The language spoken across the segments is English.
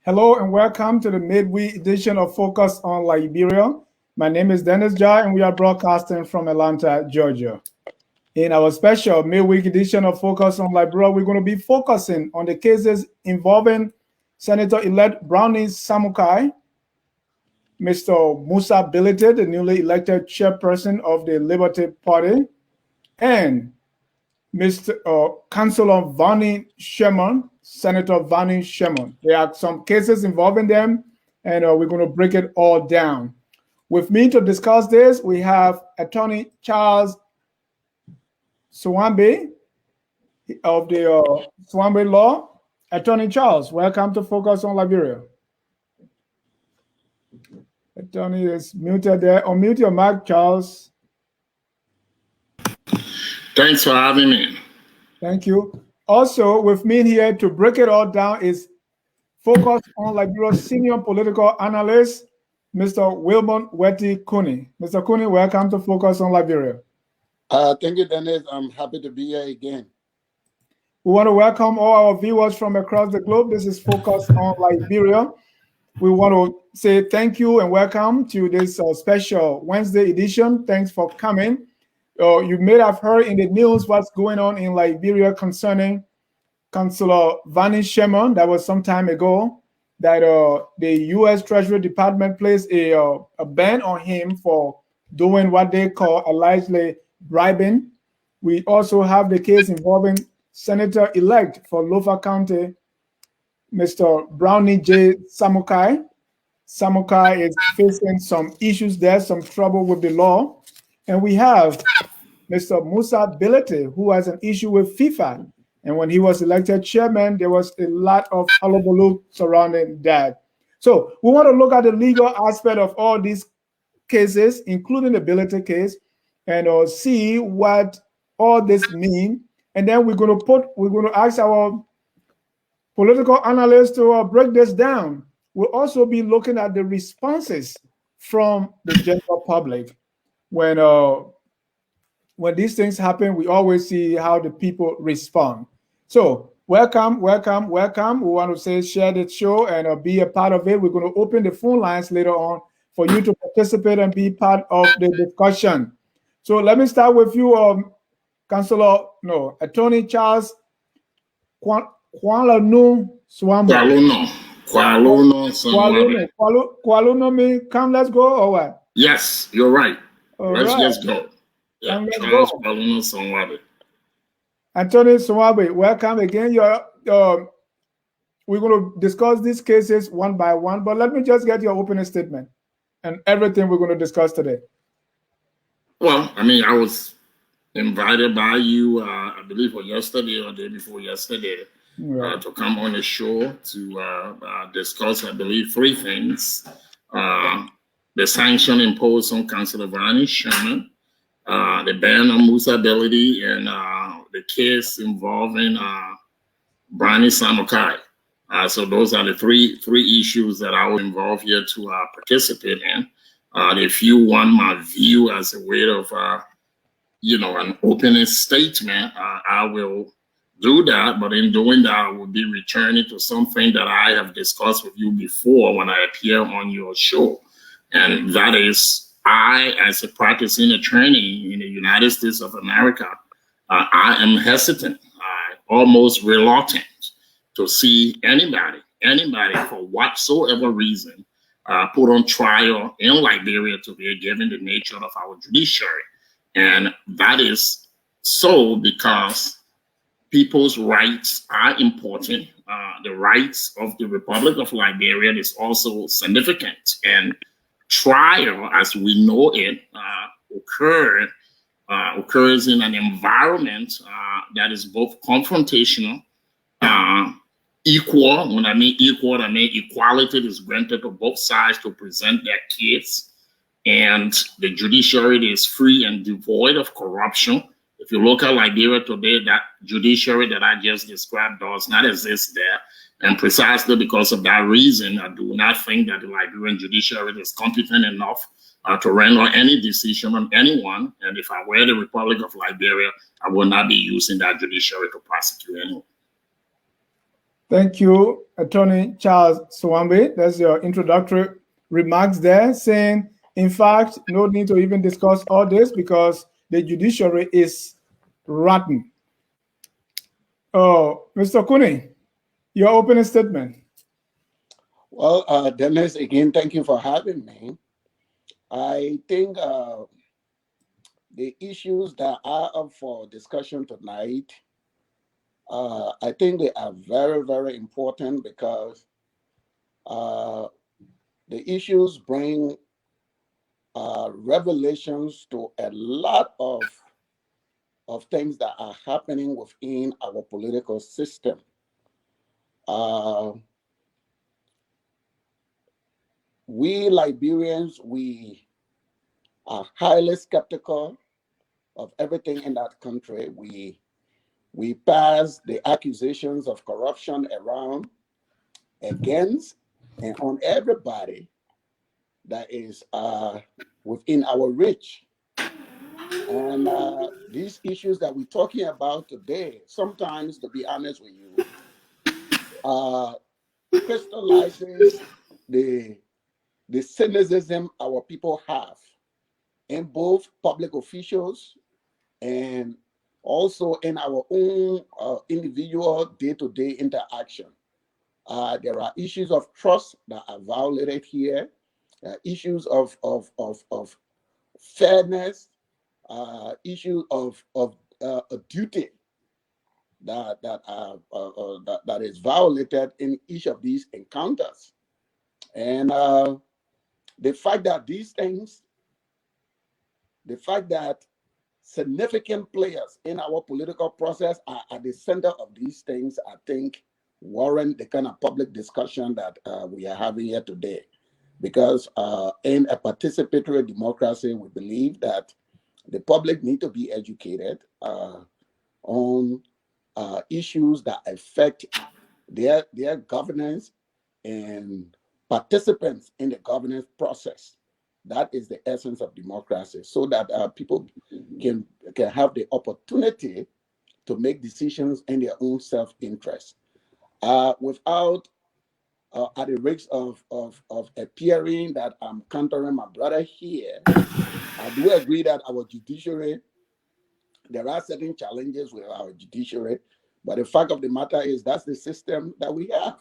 Hello and welcome to the midweek edition of Focus on Liberia. My name is Dennis Jai and we are broadcasting from Atlanta, Georgia. In our special midweek edition of Focus on Liberia, we're going to be focusing on the cases involving Senator-elect Brownie Samukai, Mr. Musa Bility, the newly elected chairperson of the Liberty Party, and Mr. Councilor Varney Sherman, Senator Varney Sherman. There are some cases involving them, and we're going to break it all down. With me to discuss this, we have Attorney Charles Swambe of the Swambe Law. Attorney Charles, welcome to Focus on Liberia. Attorney is muted there. Unmute your mic, Charles. Thanks for having me. Thank you. Also, with me here to break it all down is Focus on Liberia senior political analyst, Mr. Wilbon Weti Cooney. Mr. Cooney, welcome to Focus on Liberia. Thank you, Dennis. I'm happy to be here again. We want to welcome all our viewers from across the globe. This is Focus on Liberia. We want to say thank you and welcome to this special Wednesday edition. Thanks for coming. You may have heard in the news what's going on in Liberia concerning Councilor Varney Sherman. That was some time ago that the U.S. Treasury Department placed a ban on him for doing what they call allegedly bribing. We also have the case involving Senator-elect for Lofa County, Mr. Brownie J. Samukai. Samukai is facing some issues there, some trouble with the law. And we have Mr. Musa Bility, who has an issue with FIFA. And when he was elected chairman, there was a lot of hullabaloo surrounding that. So we want to look at the legal aspect of all these cases, including the Bility case, and see what all this means. And then we're going to ask our political analysts to break this down. We'll also be looking at the responses from the general public. When these things happen, we always see how the people respond. So welcome, welcome, welcome. We want to say share the show and be a part of it. We're going to open the phone lines later on for you to participate and be part of the discussion. So let me start with you, Attorney Charles Kwalunu Swambo. Kwalunu, come, let's go, or what? Yes, you're right. Let's just go. Yeah, Charles Kwalunu. Attorney Swabe, welcome again. We're going to discuss these cases one by one, but let me just get your opening statement and everything we're going to discuss today. Well, I mean, I was invited by you, I believe, yesterday or the day before yesterday, to come on the show to discuss, I believe, three things. The sanction imposed on Councilor Varney Sherman, the ban on Musa Bility, and the case involving Brownie Samukai. So those are the three issues that I was involved here to participate in. If you want my view as a way of, an opening statement, I will do that. But in doing that, I will be returning to something that I have discussed with you before when I appear on your show. And that is, I, as a practicing attorney in the United States of America, I am hesitant, almost reluctant to see anybody for whatsoever reason put on trial in Liberia today, given the nature of our judiciary. And that is so because people's rights are important. The rights of the Republic of Liberia is also significant. And trial, as we know it, occurs in an environment that is both confrontational, equal. When I mean equal, I mean equality is granted to both sides to present their case, and the judiciary is free and devoid of corruption. If you look at Liberia today, that judiciary that I just described does not exist there. And precisely because of that reason, I do not think that the Liberian judiciary is competent enough to render any decision on anyone. And if I were the Republic of Liberia, I would not be using that judiciary to prosecute anyone. Thank you, Attorney Charles Swambe. That's your introductory remarks there, saying, in fact, no need to even discuss all this because the judiciary is rotten. Oh, Mr. Kuni, your opening statement. Well, Dennis, again, thank you for having me. I think the issues that are up for discussion tonight, I think they are very, very important because the issues bring revelations to a lot of things that are happening within our political system. We Liberians, we are highly skeptical of everything in that country. We pass the accusations of corruption around against and on everybody that is within our reach. And these issues that we're talking about today, sometimes, to be honest with you, crystallizes the cynicism our people have in both public officials and also in our own individual day-to-day interaction. There are issues of trust that are violated here, issues of fairness, issues of a duty that is violated in each of these encounters. And the fact that significant players in our political process are at the center of these things, I think warrant the kind of public discussion that we are having here today. Because in a participatory democracy, we believe that the public need to be educated on issues that affect their governance and participants in the governance process. That is the essence of democracy, so that people can have the opportunity to make decisions in their own self-interest. Without, at the risk of appearing that I'm countering my brother here, I do agree that our judiciary, there are certain challenges with our judiciary, but the fact of the matter is that's the system that we have.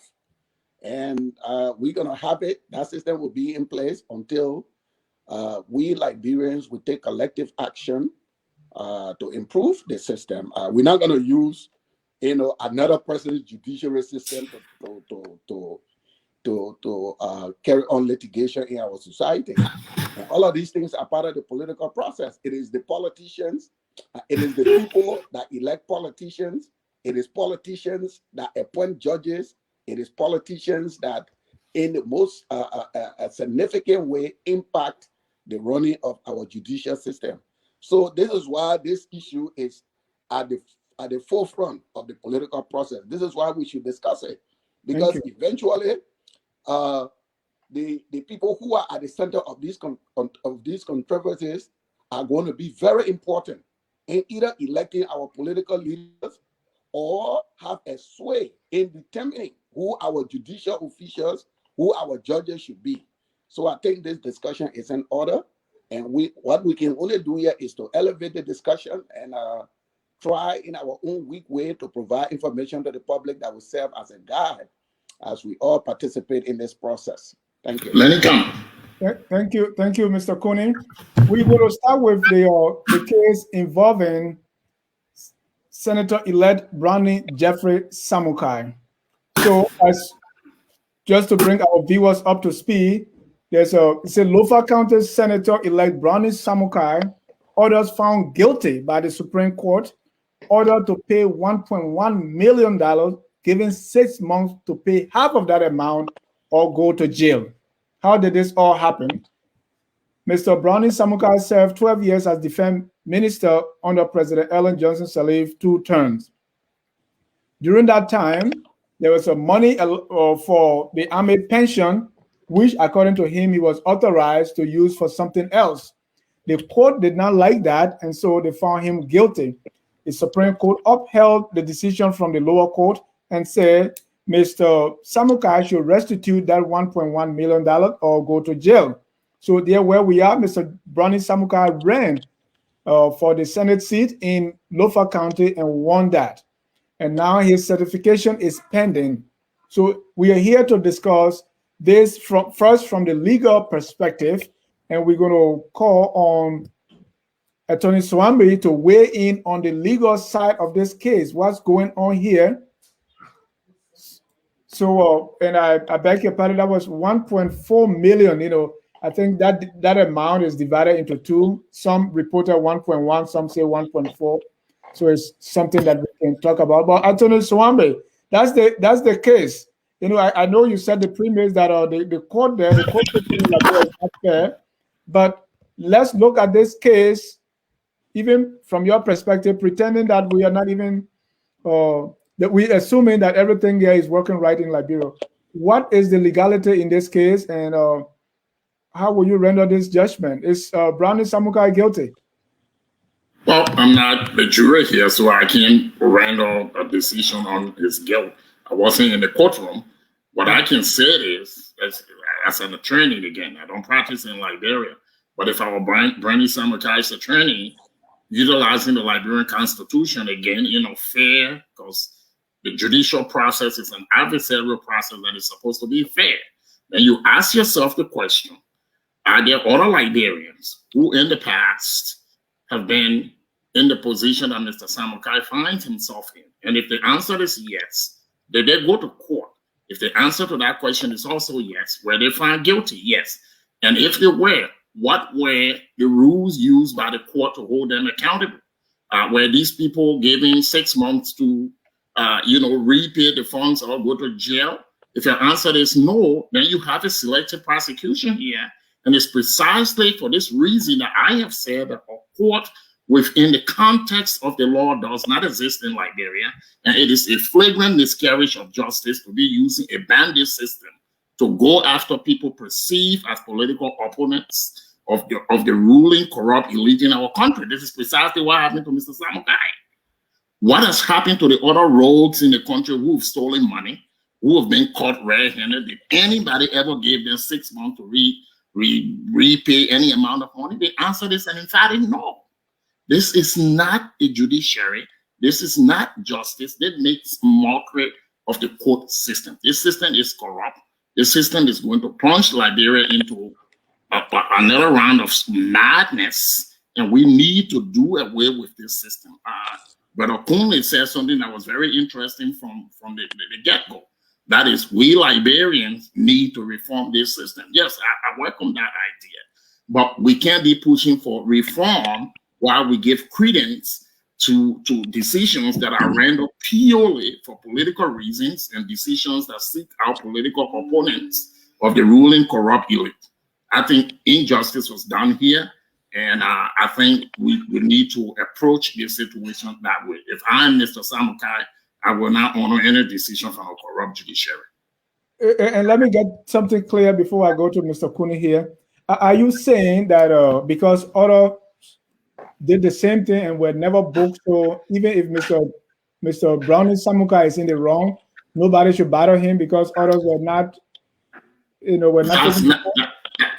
And we're going to have it. That system will be in place until we Liberians will take collective action to improve the system. We're not going to use, another person's judiciary system to carry on litigation in our society. And all of these things are part of the political process. It is the politicians, it is the people that elect politicians, it is politicians that appoint judges, it is politicians that in the most significant way impact the running of our judicial system. So this is why this issue is at the forefront of the political process. This is why we should discuss it, because eventually the people who are at the center of these controversies are going to be very important in either electing our political leaders or have a sway in determining who our judicial officials, who our judges should be. So I think this discussion is in order, and what we can only do here is to elevate the discussion and try in our own weak way to provide information to the public that will serve as a guide as we all participate in this process. Thank you. Let me come. Thank you, Mr. Kuni. We're going to start with the case involving Senator-elect Brownie Jeffrey Samukai. So, just to bring our viewers up to speed, it's a Lofa County Senator-elect Brownie Samukai, others found guilty by the Supreme Court, ordered to pay $1.1 million, given 6 months to pay half of that amount or go to jail. How did this all happen? Mr. Brownie Samukai served 12 years as defense minister under President Ellen Johnson Sirleaf, 2 terms. During that time, there was some money for the army pension, which, according to him, he was authorized to use for something else. The court did not like that, and so they found him guilty. The Supreme Court upheld the decision from the lower court and said Mr. Samukai should restitute that $1.1 million or go to jail. So there where we are, Mr. Brownie Samukai ran for the Senate seat in Lofa County and won that. And now his certification is pending. So we are here to discuss this first from the legal perspective, and we're going to call on Attorney Swambi to weigh in on the legal side of this case. What's going on here? So, and I beg your pardon, that was 1.4 million. You know, I think that amount is divided into two. Some reported 1.1, some say 1.4. So it's something that we can talk about. But Attorney Swambi, that's the case. You know, I know you said the premise that the court there, the court system is not fair. But let's look at this case, even from your perspective, pretending that we are not even that we assuming that everything here is working right in Liberia. What is the legality in this case, and how will you render this judgment? Is Brownie Samukai guilty? Well, I'm not the jury here, so I can't render a decision on his guilt. I wasn't in the courtroom. What I can say is, as an attorney, again, I don't practice in Liberia, but if I were Brownie Samukai's attorney, utilizing the Liberian Constitution, again, fair, because the judicial process is an adversarial process that is supposed to be fair. Then you ask yourself the question, are there other Liberians who in the past have been in the position that Mr. Samukai finds himself in? And if the answer is yes, did they go to court? If the answer to that question is also yes, were they found guilty? Yes. And if they were, what were the rules used by the court to hold them accountable? Were these people given 6 months to, repay the funds or go to jail? If your answer is no, then you have a selective prosecution here. And it's precisely for this reason that I have said that a court within the context of the law does not exist in Liberia. And it is a flagrant miscarriage of justice to be using a bandit system to go after people perceived as political opponents of the ruling corrupt elite in our country. This is precisely what happened to Mr. Samukai. What has happened to the other rogues in the country who have stolen money, who have been caught red-handed? Did anybody ever give them 6 months to repay any amount of money? The answer is an emphatic no. This is not a judiciary. This is not justice. That makes mockery of the court system. This system is corrupt. This system is going to plunge Liberia into another round of madness, and we need to do away with this system. But Okunle said something that was very interesting from the get-go. That is, we Liberians need to reform this system. Yes, I welcome that idea. But we can't be pushing for reform while we give credence to decisions that are rendered purely for political reasons and decisions that seek out political opponents of the ruling corrupt elite. I think injustice was done here, and I think we need to approach this situation that way. If I'm Mr. Samukai, I will not honor any decision from a corrupt judiciary. And let me get something clear before I go to Mr. Kuni here. Are you saying that because others did the same thing and were never booked, so even if Mr. Brownie Samukai is in the wrong, nobody should bother him because others were not, were not.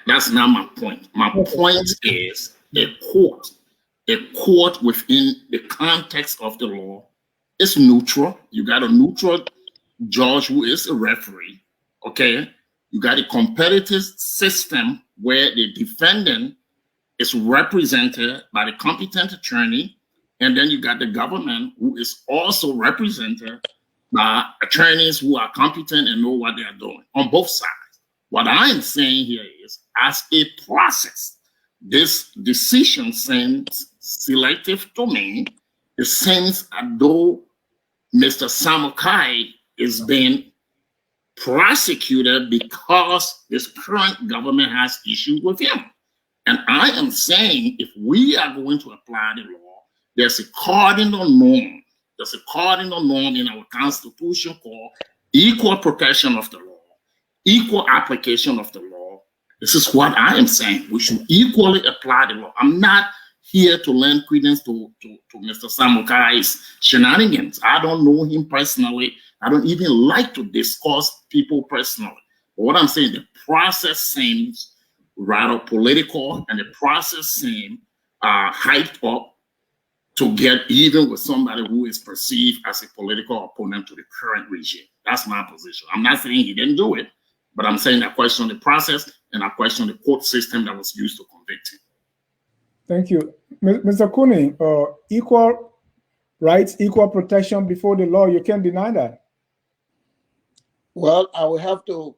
That's not my point. My point is a court within the context of the law is neutral. You got a neutral judge who is a referee, okay? You got a competitive system where the defendant is represented by the competent attorney, and then you got the government who is also represented by attorneys who are competent and know what they are doing on both sides. What I'm saying here is, as a process, this decision seems selective to me. It seems as though Mr. Samukai is being prosecuted because this current government has issues with him. And I am saying, if we are going to apply the law, there's a cardinal norm. There's a cardinal norm in our Constitution called equal protection of the law, equal application of the law. This is what I am saying. We should equally apply the law. I'm not here to lend credence to Mr. Samukai's shenanigans. I don't know him personally. I don't even like to discuss people personally. But what I'm saying, the process seems rather political, and the process seems hyped up to get even with somebody who is perceived as a political opponent to the current regime. That's my position. I'm not saying he didn't do it, but I'm saying I question the process and I question the court system that was used to convict him. Thank you. Mr. Cooney, equal rights, equal protection before the law, you can't deny that. Well, I will have to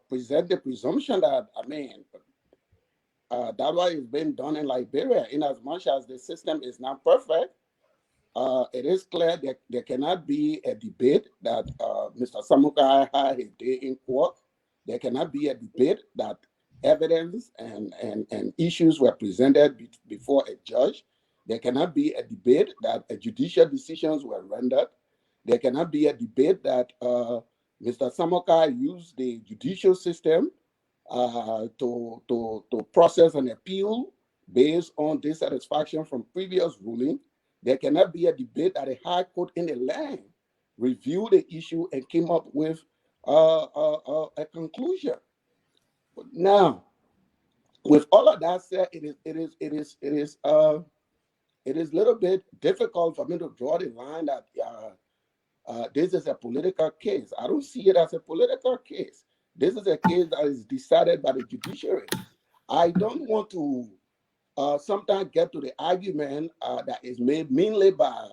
present the presumption that, that what is being done in Liberia, in as much as the system is not perfect, it is clear that there cannot be a debate that Mr. Samukai had his day in court. There cannot be a debate that evidence and issues were presented before a judge. There cannot be a debate that judicial decisions were rendered. There cannot be a debate that Mr. Samukai used the judicial system to process an appeal based on dissatisfaction from previous ruling. There cannot be a debate that a high court in the land reviewed the issue and came up with a conclusion. Now, with all of that said, it is a little bit difficult for me to draw the line that this is a political case. I don't see it as a political case. This is a case that is decided by the judiciary. I don't want to sometimes get to the argument that is made mainly by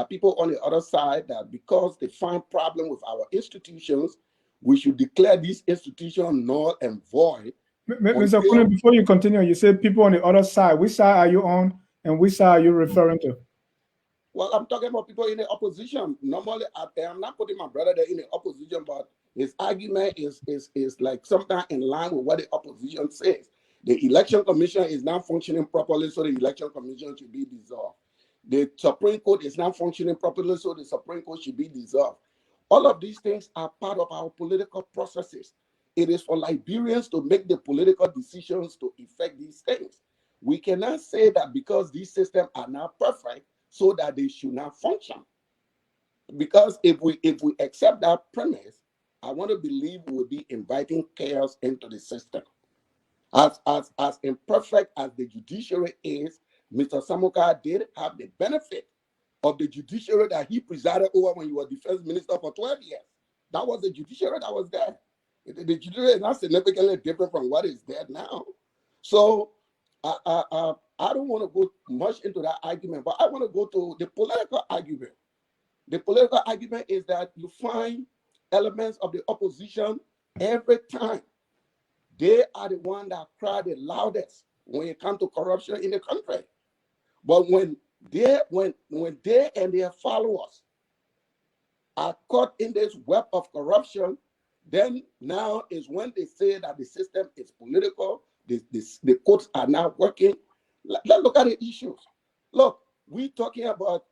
people on the other side that because they find problem with our institutions, we should declare these institutions null and void. Mr. Cooney, before you continue, you said people on the other side. Which side are you on, and which side are you referring to? Well, I'm talking about people in the opposition. Normally, I'm not putting my brother there in the opposition, but his argument is like sometimes in line with what the opposition says. The election commission is not functioning properly, so the election commission should be dissolved. The Supreme Court is not functioning properly, so the Supreme Court should be dissolved. All of these things are part of our political processes. It is for Liberians to make the political decisions to effect these things. We cannot say that because these systems are not perfect, so that they should not function. Because if we accept that premise, I want to believe we will be inviting chaos into the system. As imperfect as the judiciary is, Mr. Samukai did have the benefit of the judiciary that he presided over when he was defense minister for 12 years. That was the judiciary that was there. The judiciary is not significantly different from what is there now. So I don't want to go much into that argument, but I want to go to the political argument. The political argument is that you find elements of the opposition every time. They are the ones that cry the loudest when it comes to corruption in the country. But when they and their followers are caught in this web of corruption, then now is when they say that the system is political, the courts are not working. Let's look at the issues. Look, we're talking about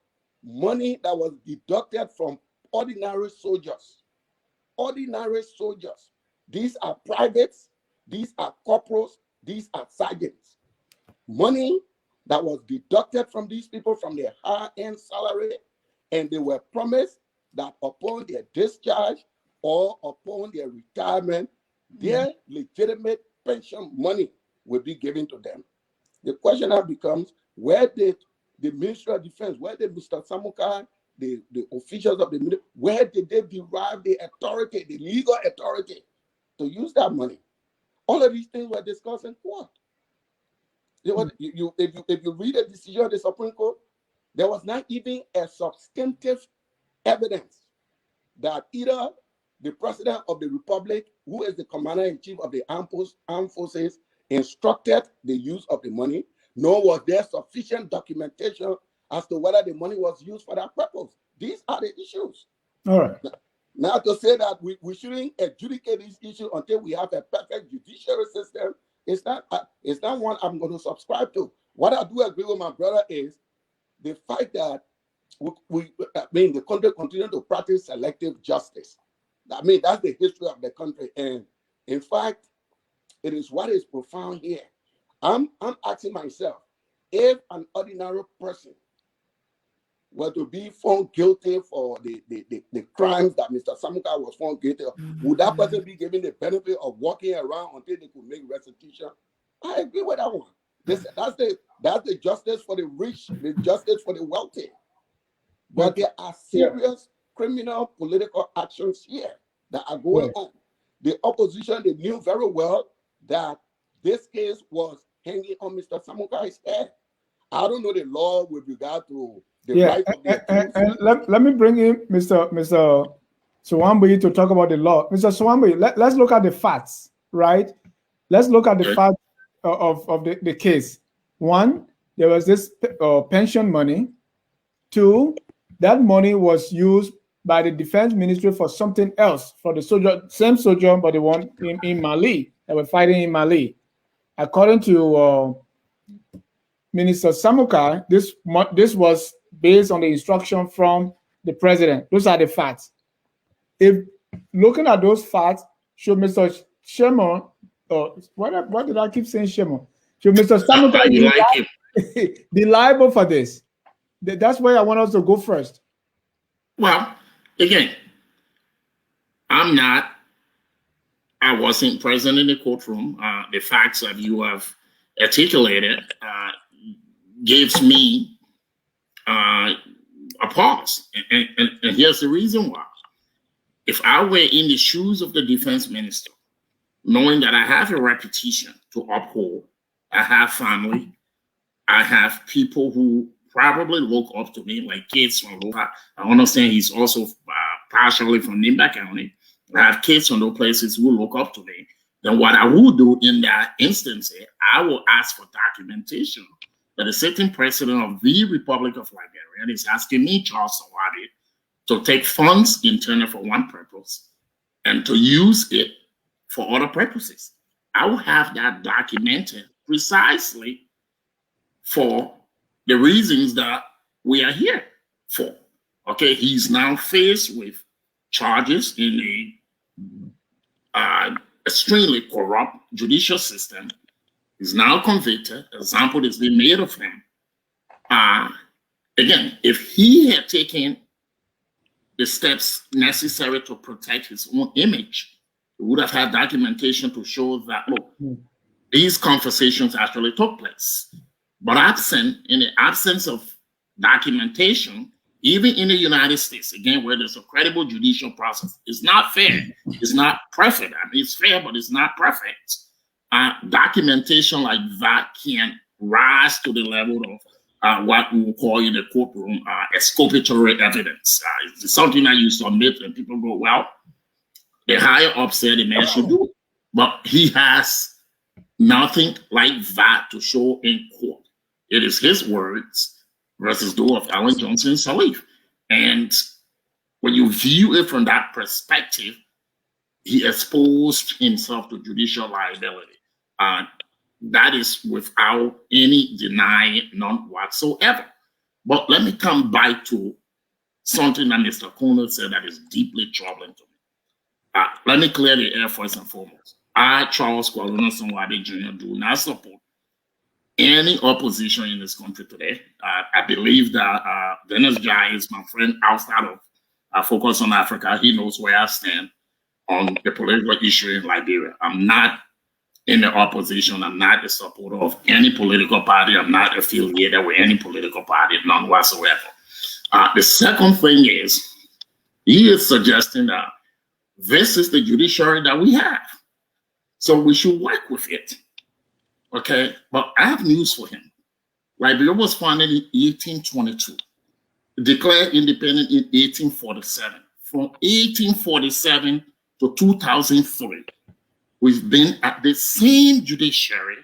money that was deducted from ordinary soldiers. Ordinary soldiers. These are privates, these are corporals, these are sergeants. Money that was deducted from these people from their high-end salary, and they were promised that upon their discharge or upon their retirement, their legitimate pension money will be given to them. The question now becomes, where did the Ministry of Defense, where did Mr. Samukai, the officials of the ministry, where did they derive the authority, the legal authority to use that money? All of these things were discussed in court. If you read the decision of the Supreme Court, there was not even a substantive evidence that either the President of the Republic, who is the Commander-in-Chief of the Armed Forces, instructed the use of the money, nor was there sufficient documentation as to whether the money was used for that purpose. These are the issues. All right. Now to say that we shouldn't adjudicate these issues until we have a perfect judiciary system, it's not one I'm going to subscribe to. What I do agree with my brother is the fact that the country continue to practice selective justice. That's the history of the country. And in fact, It is what is profound here. I'm asking myself, if an ordinary person were to be found guilty for the crimes that Mr. Samukai was found guilty of, would that person be given the benefit of walking around until they could make restitution? I agree with that one. That's the justice for the rich, the justice for the wealthy. But there are serious criminal political actions here that are going on. The opposition, they knew very well that this case was hanging on Mr. Samukai's head. I don't know the law with regard to the right of the accused. And let me bring in Mr. Swambi to talk about the law. Mr. Swambi, let's look at the facts, right? Let's look at the facts of the case. One, there was this pension money. Two, that money was used by the defense ministry for something else, for the same soldier, but the one in Mali, that were fighting in Mali. According to Minister Samukai, this was based on the instruction from the president. Those are the facts. If looking at those facts, should Mr. Sherman, what did I keep saying, Sherman? Should Mr. Samukai be liable for this? That's where I want us to go first. Well, again, I wasn't present in the courtroom. The facts that you have articulated gives me a pause. And here's the reason why. If I were in the shoes of the defense minister, knowing that I have a reputation to uphold, I have family, I have people who probably look up to me, like kids from Loka. I understand he's also partially from Nimba County. I have kids from those places who look up to me. Then what I will do in that instance, I will ask for documentation that a certain president of the Republic of Liberia is asking me, Charles Sawadi, to take funds internally for one purpose and to use it for other purposes. I will have that documented precisely for the reasons that we are here for. Okay, he's now faced with charges in the extremely corrupt judicial system. He's now convicted. An example has been made of him. Again, if he had taken the steps necessary to protect his own image, he would have had documentation to show that, look, these conversations actually took place. But in the absence of documentation, even in the United States, again, where there's a credible judicial process, it's not fair. It's not perfect. I mean, it's fair, but it's not perfect. Documentation like that can rise to the level of what we will call in the courtroom exculpatory evidence. It's something I used to admit, and people go, well, the higher up said the man should do it. But he has nothing like that to show in court. It is his words versus those of Alan Johnson Sirleaf. And when you view it from that perspective, he exposed himself to judicial liability. That is without any denying, none whatsoever. But let me come back to something that Mr. Kono said that is deeply troubling to me. Let me clear the air first and foremost. I, Charles Kwaluna Sonwade Jr., do not support any opposition in this country today. I believe that Dennis Jai is my friend outside of Focus on Africa. He knows where I stand on the political issue in Liberia. I'm not in the opposition. I'm not a supporter of any political party. I'm not affiliated with any political party, none whatsoever. The second thing is, he is suggesting that this is the judiciary that we have, so we should work with it. Okay, but I have news for him. Liberia was founded in 1822, declared independent in 1847. From 1847 to 2003, we've been at the same judiciary,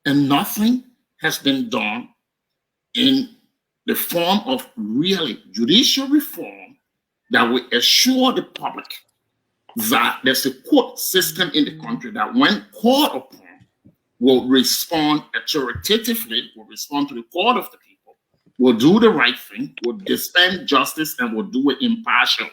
and nothing has been done in the form of really judicial reform that will assure the public that there's a court system in the country that, when called upon, will respond authoritatively, will respond to the call of the people, will do the right thing, will dispense justice, and will do it impartially.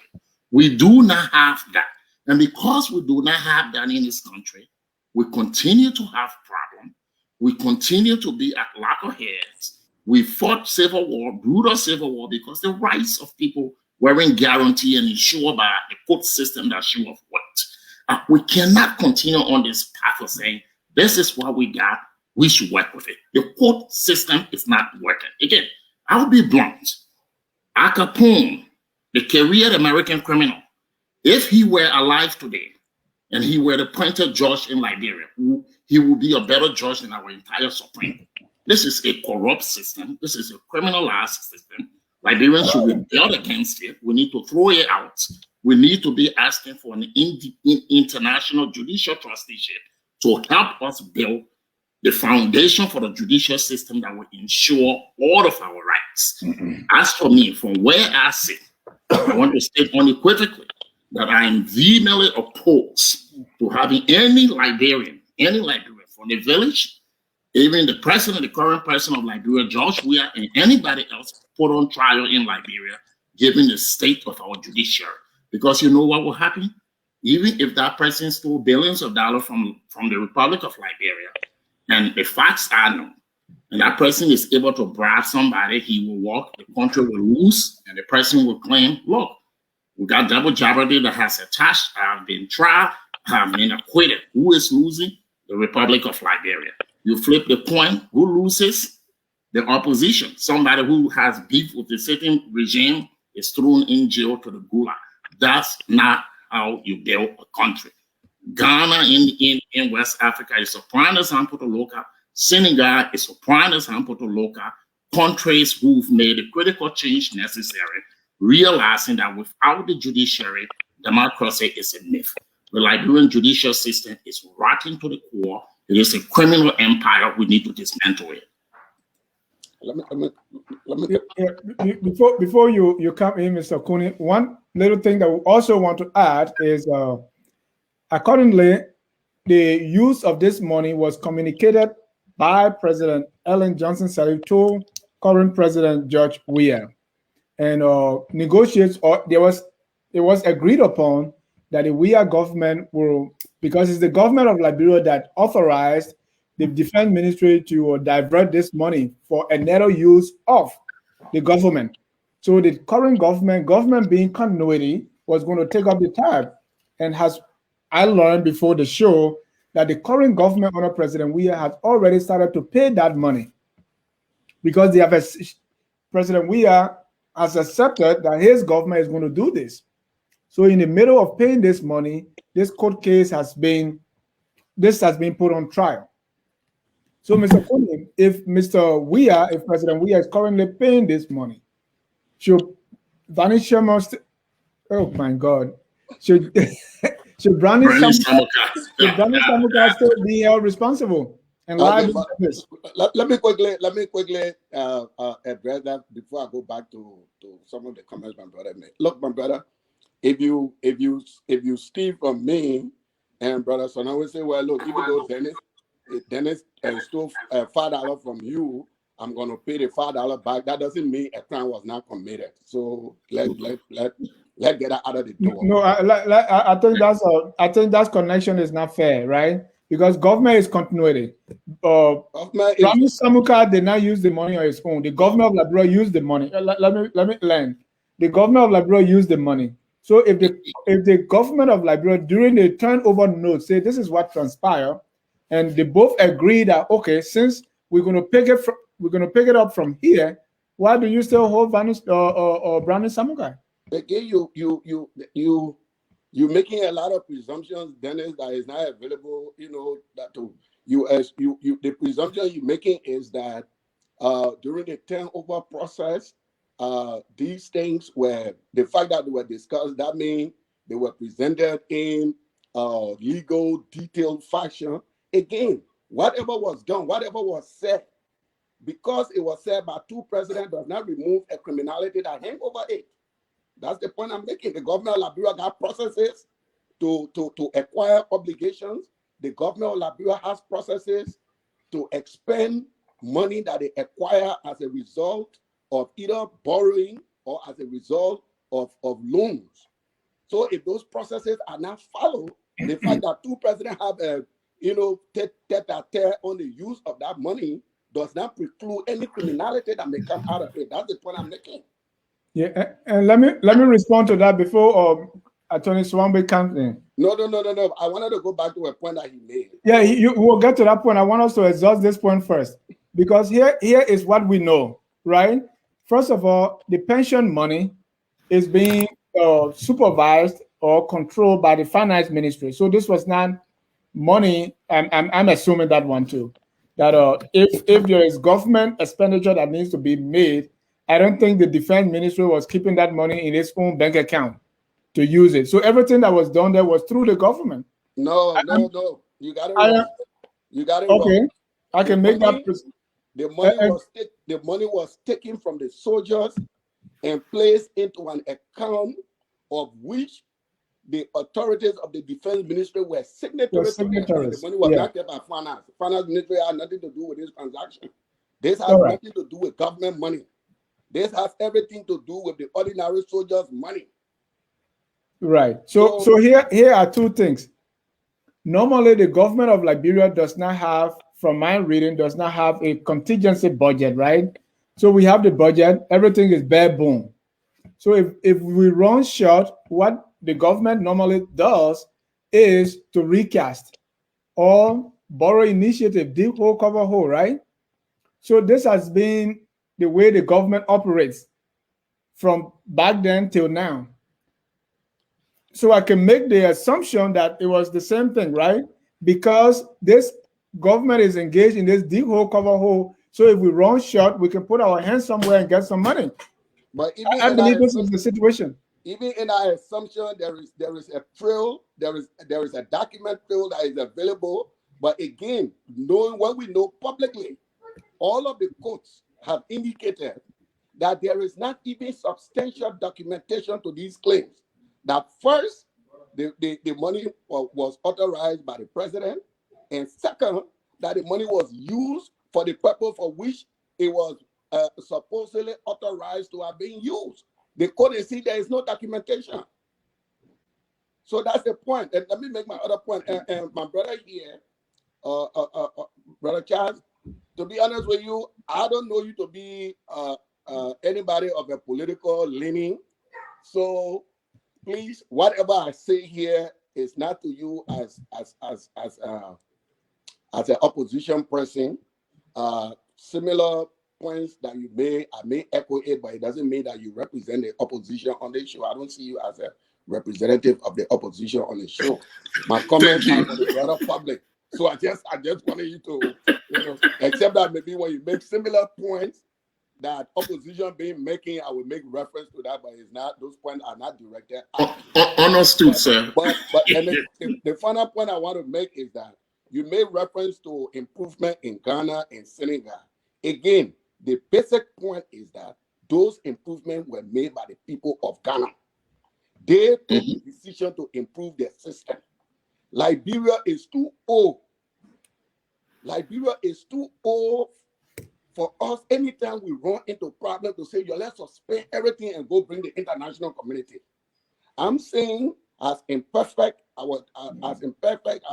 We do not have that. And because we do not have that in this country, We continue to have problems. We continue to be at loggerheads. We fought civil war, brutal civil war, because the rights of people weren't guaranteed and ensured by the court system that should have worked. We cannot continue on this path of saying, this is what we got, we should work with it. The court system is not working. Again, I'll be blunt. Al Capone, the career American criminal, if he were alive today and he were the appointed judge in Liberia, he would be a better judge than our entire Supreme. This is a corrupt system. This is a criminalized system. Liberians should rebel against it. We need to throw it out. We need to be asking for an international judicial trusteeship to help us build the foundation for the judicial system that will ensure all of our rights. As for me, from where I sit, I want to state unequivocally that I am vehemently opposed to having any Liberian from the village, even the president, the current president of Liberia, George Weah, and anybody else put on trial in Liberia, given the state of our judiciary. Because you know what will happen? Even if that person stole billions of dollars from the Republic of Liberia, and the facts are known, and that person is able to bribe somebody, he will walk, the country will lose, and the person will claim, look, we got double jeopardy that has attached, I have been tried, I have been acquitted. Who is losing? The Republic of Liberia. You flip the coin, who loses? The opposition. Somebody who has beef with the sitting regime is thrown in jail to the gulag. That's not how you build a country. Ghana in West Africa is a prime example to look at. Senegal is a prime example to look at. Countries who've made the critical change necessary, realizing that without the judiciary, democracy is a myth. The Liberian judicial system is rotten to the core. It is a criminal empire. We need to dismantle it. Before you come in, Mr. Cooney, one little thing that we also want to add is, accordingly, the use of this money was communicated by President Ellen Johnson Sirleaf to current President George Weah, and it was agreed upon that the Weah government will, because it's the government of Liberia that authorized the defense ministry to divert this money for another use of the government. So the current government being continuity, was going to take up the tab, and I learned before the show that the current government under President Weah has already started to pay that money, because President Weah has accepted that his government is going to do this. So in the middle of paying this money, this court case has been put on trial. So, Mr. Cooney, if President Weah is currently paying this money, should Varney Sherman, oh my God, should Brownie Samukai still be held responsible and liable for this? Let me quickly address that before I go back to some of the comments my brother made. Look, my brother, if you steal from me, and brother, so now we say, well, look, even though Dennis stole $5 from you, I'm going to pay the $5 back. That doesn't mean a crime was not committed. So let get that out of the door. No, I think that connection is not fair, right? Because government is continuity. Brownie Samukai did not use the money on his own. The governor of Liberia used the money. Let me land. The governor of Liberia used the money. So if the government of Liberia during the turnover note say this is what transpired, and they both agree that, okay, since we're going to pick it up from here, why do you still hold Brownie Samukai? Again, you making a lot of presumptions, Dennis, that is not available. You know that to you as you the presumption you're making is that during the turnover process, these things were the fact that they were discussed. That means they were presented in legal, detailed fashion. Again, whatever was done, whatever was said, because it was said by two presidents, does not remove a criminality that hang over it. That's the point I'm making. The government of Liberia got processes to acquire obligations. The government of Liberia has processes to expend money that they acquire as a result of either borrowing or as a result of loans. So if those processes are not followed, the fact that two presidents have tete-a-tete on the use of that money does not preclude any criminality that may come out of it. That's the point I'm making. Yeah, and let me respond to that before Attorney Swambe comes in. No. I wanted to go back to a point that he made. Yeah, we'll get to that point. I want us to exhaust this point first, because here is what we know, right? First of all, the pension money is being supervised or controlled by the finance ministry. So this was not money. I'm assuming that one too. That if there is government expenditure that needs to be made, I don't think the defense ministry was keeping that money in its own bank account to use it. So everything that was done there was through the government. No. You got it wrong. You got it wrong. Okay, I can make that. The money was taken from the soldiers and placed into an account of which the authorities of the defense ministry were signatories. The money was not kept by finance. Finance ministry had nothing to do with this transaction. This has nothing to do with government money. This has everything to do with the ordinary soldiers' money. Right. So here are two things. Normally, the government of Liberia does not have, from my reading, does not have a contingency budget, right? So we have the budget, everything is bare bone. So if we run short, what the government normally does is to recast or borrow initiative, deep hole, cover hole, right? So this has been the way the government operates from back then till now. So I can make the assumption that it was the same thing, right? Because this government is engaged in this deep hole, cover hole. So if we run short, we can put our hands somewhere and get some money. But I believe this is the situation. Even in our assumption, there is a trail, there is a document trail that is available. But again, knowing what we know publicly, all of the courts have indicated that there is not even substantial documentation to these claims. That first, the money was authorized by the president, and second, that the money was used for the purpose for which it was supposedly authorized to have been used. The court is see there is no documentation. So that's the point. And let me make my other point. And my brother here, Brother Charles, to be honest with you, I don't know you to be anybody of a political leaning. So please, whatever I say here is not to you as an opposition person. Similar points that you made, I may echo it, but it doesn't mean that you represent the opposition on the show. I don't see you as a representative of the opposition on the show. My comments are for the broader public. So I just wanted you to, except that maybe when you make similar points that opposition being making, I will make reference to that, but it's not, those points are not directed. Understood, sir. But the final point I want to make is that you made reference to improvement in Ghana and Senegal. Again, the basic point is that those improvements were made by the people of Ghana. They took the decision to improve their system. Liberia is too old. Liberia is too old for us. Anytime we run into problems to say, let's suspend everything and go bring the international community. I'm saying as imperfect as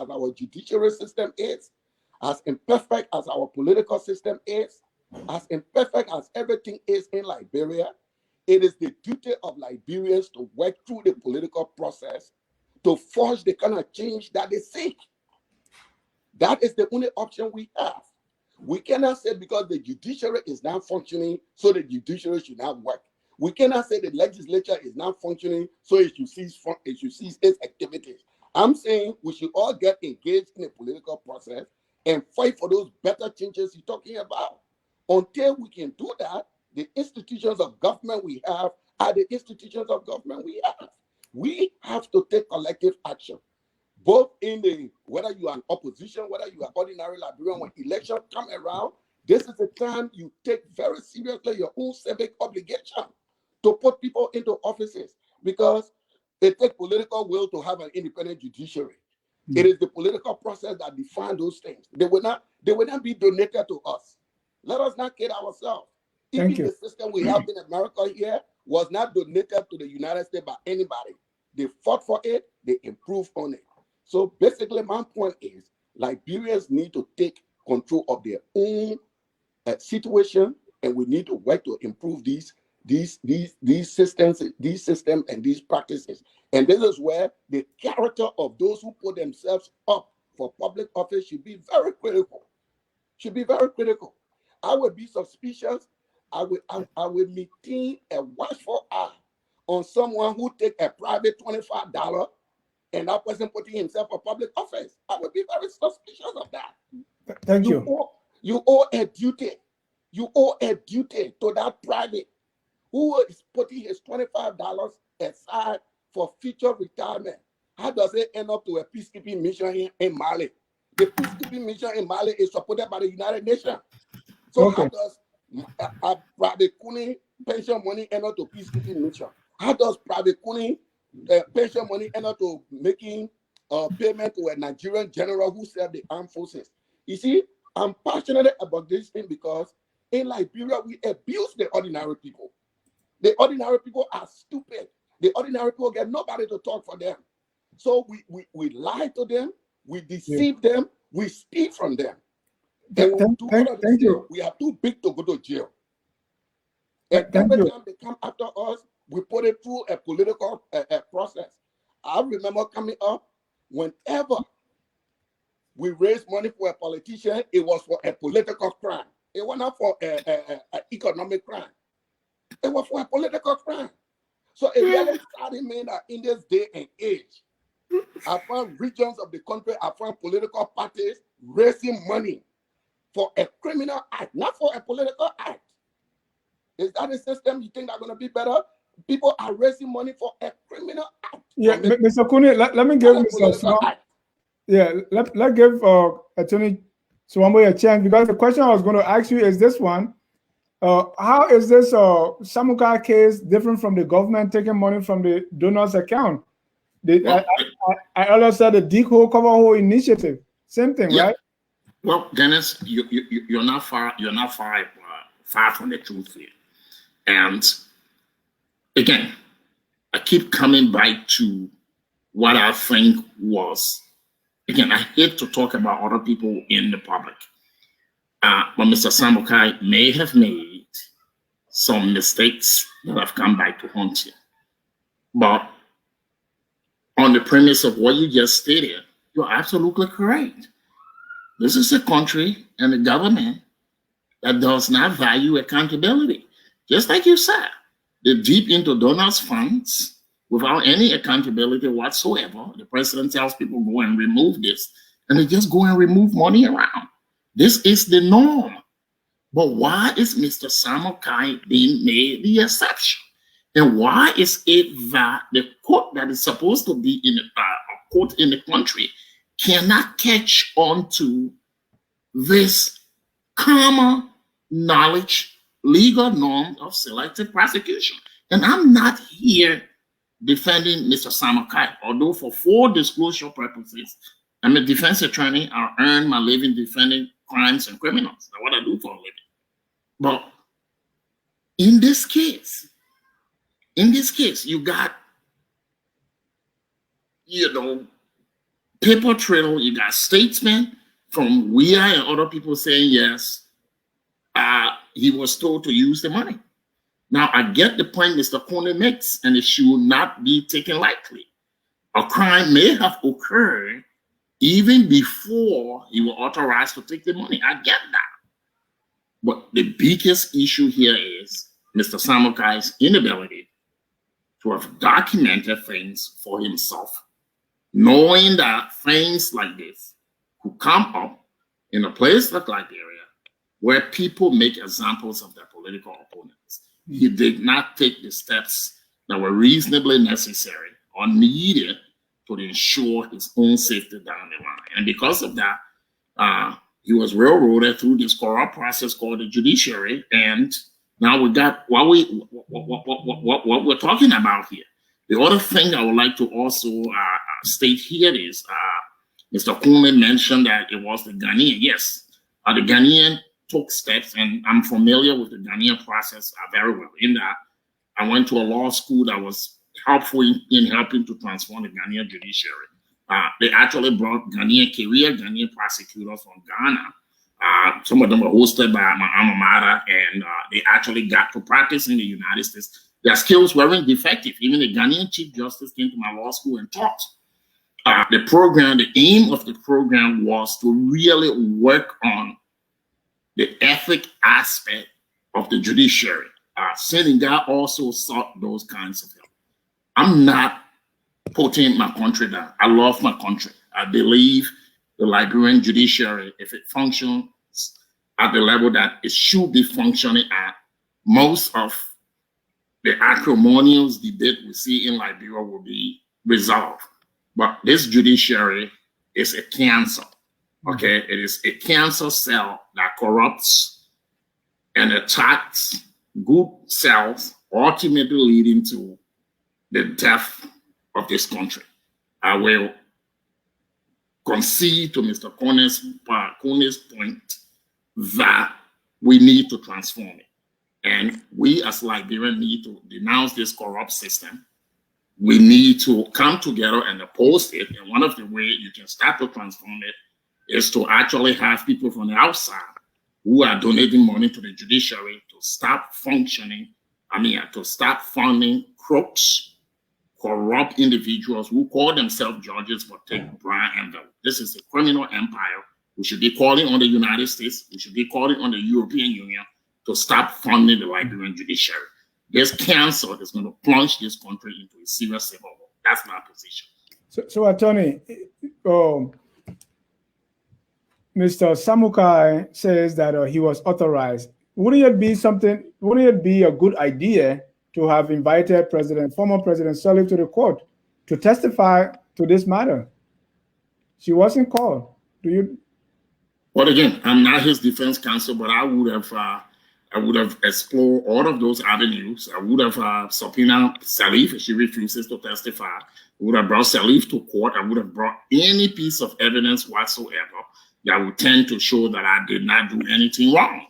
our judicial system is, as imperfect as our political system is, as imperfect as everything is in Liberia, it is the duty of Liberians to work through the political process to forge the kind of change that they seek. That is the only option we have. We cannot say because the judiciary is not functioning, so the judiciary should not work. We cannot say the legislature is not functioning, so it should cease its activities. I'm saying we should all get engaged in a political process and fight for those better changes you're talking about. Until we can do that, the institutions of government we have are the institutions of government we have. We have to take collective action, both in the, whether you are an opposition, whether you are ordinary Liberian, when elections come around, this is the time you take very seriously your own civic obligation to put people into offices, because it takes political will to have an independent judiciary. It is the political process that defines those things. They will not be donated to us. Let us not kid ourselves. Even the system we have in America here was not donated to the United States by anybody. They fought for it, they improved on it. So basically, my point is, Liberians need to take control of their own situation, and we need to work to improve these systems and these practices. And this is where the character of those who put themselves up for public office should be very critical. Should be very critical. I would be suspicious. I will maintain a watchful eye on someone who take a private $25 and that person putting himself for public office. I would be very suspicious of that. Thank you. You owe a duty. You owe a duty to that private who is putting his $25 aside for future retirement. How does it end up to a peacekeeping mission in Mali? The peacekeeping mission in Mali is supported by the United Nations. So how does Private Kuni pension money end up to peacekeeping mission? How does Private Kuni pension money end up to making payment to a Nigerian general who served the armed forces? You see, I'm passionate about this thing because in Liberia, we abuse the ordinary people. The ordinary people are stupid. The ordinary people get nobody to talk for them. So we lie to them, we deceive them, we steal from them. And when we do all of this, we are too big to go to jail. And every time they come after us, we put it through a political process. I remember coming up, whenever we raised money for a politician, it was for a political crime. It was not for an economic crime. It was for a political crime. So it really started meaning that in this day and age, I found regions of the country, I found political parties raising money for a criminal act, not for a political act. Is that a system you think are going to be better? People are raising money for a criminal act. Yeah, Mr. Kuni, let me give Mr. Let's give Attorney Swambo a chance, because the question I was going to ask you is this one. How is this Samukai case different from the government taking money from the donors' account? I earlier said the dig hole, cover hole initiative. Same thing, right? Well, Dennis, you're not far from the truth here. And again, I keep coming back to what I think was. Again, I hate to talk about other people in the public. But Mr. Samukai may have made some mistakes that have come back to haunt him. But on the premise of what you just stated, you're absolutely correct. This is a country and a government that does not value accountability. Just like you said, they deep into donors' funds without any accountability whatsoever. The president tells people, go and remove this, and they just go and remove money around. This is the norm. But why is Mr. Samukai being made the exception? And why is it that the court that is supposed to be in a court in the country cannot catch on to this common knowledge, legal norm of selective prosecution? And I'm not here defending Mr. Samukai, although for full disclosure purposes, I'm a defense attorney. I earn my living defending crimes and criminals. That's what I do for a living. But in this case, you got, paper trail, you got statesmen from WIA and other people saying, yes, he was told to use the money. Now, I get the point Mr. Kone makes, and it should not be taken lightly. A crime may have occurred even before he was authorized to take the money. I get that. But the biggest issue here is Mr. Samukai's inability to have documented things for himself, knowing that things like this could come up in a place like Liberia, where people make examples of their political opponents. He did not take the steps that were reasonably necessary or needed to ensure his own safety down the line. And because of that, he was railroaded through this corrupt process called the Judiciary. And now we got what we're talking about here. The other thing I would like to also state here is Mr. Kuhlman mentioned that it was the Ghanaian. Yes, the Ghanaian took steps, and I'm familiar with the Ghanaian process very well. In that, I went to a law school that was helpful in helping to transform the Ghanaian judiciary. They actually brought Ghanaian prosecutors from Ghana. Some of them were hosted by my alma mater, and they actually got to practice in the United States. Their skills weren't defective. Even the Ghanaian Chief Justice came to my law school and taught. The program, the aim of the program was to really work on the ethic aspect of the judiciary. Senegal also sought those kinds of help. I'm not putting my country down. I love my country. I believe the Liberian judiciary, if it functions at the level that it should be functioning at, most of the acrimonious debate we see in Liberia will be resolved. But this judiciary is a cancer, okay? It is a cancer cell that corrupts and attacks good cells, ultimately leading to the death of this country. I will concede to Mr. Kone's point that we need to transform it. And we as Liberians need to denounce this corrupt system. We need to come together and oppose it. And one of the ways you can start to transform it is to actually have people from the outside who are donating money to the judiciary to stop functioning, to stop funding crooks, corrupt individuals who call themselves judges but take bribe envelope. This is a criminal empire. We should be calling on the United States. We should be calling on the European Union to stop funding the Liberian judiciary. This cancer is going to plunge this country into a serious civil war. That's my position. So Attorney, Mr. Samukai says that he was authorized. Wouldn't it be a good idea to have invited former President Sirleaf to the court to testify to this matter? She wasn't called. Do you? Well, again, I'm not his defense counsel, but I would have explored all of those avenues. I would have subpoenaed Sirleaf if she refuses to testify. I would have brought Sirleaf to court. I would have brought any piece of evidence whatsoever that would tend to show that I did not do anything wrong.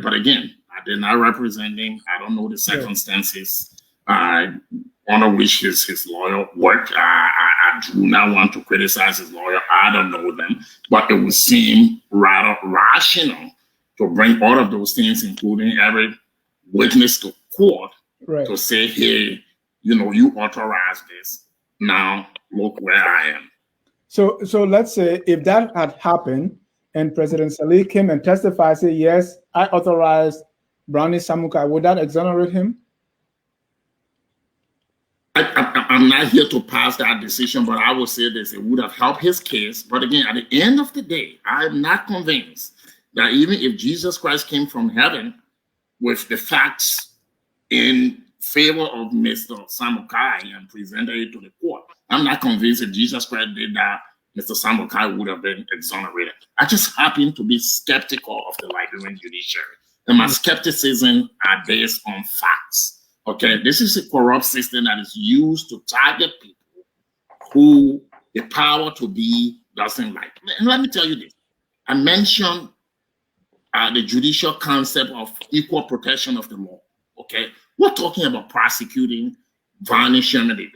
But again, I did not represent him. I don't know the circumstances under which his lawyer worked. I do not want to criticize his lawyer. I don't know them. But it would seem rather rational to bring all of those things, including every witness to court, to say, hey, you authorized this. Now look where I am. So let's say if that had happened and President Sirleaf came and testified, say, yes, I authorized Brownie Samukai, would that exonerate him? I'm not here to pass that decision, but I will say this, it would have helped his case. But again, at the end of the day, I'm not convinced that even if Jesus Christ came from heaven with the facts in favor of Mr. Samukai and presented it to the court, I'm not convinced if Jesus Christ did that, Mr. Samukai would have been exonerated. I just happen to be skeptical of the Liberian judiciary. And my skepticism are based on facts. Okay, this is a corrupt system that is used to target people who the power to be doesn't like. And let me tell you this. I mentioned the judicial concept of equal protection of the law. Okay, we're talking about prosecuting Varney, Sherman,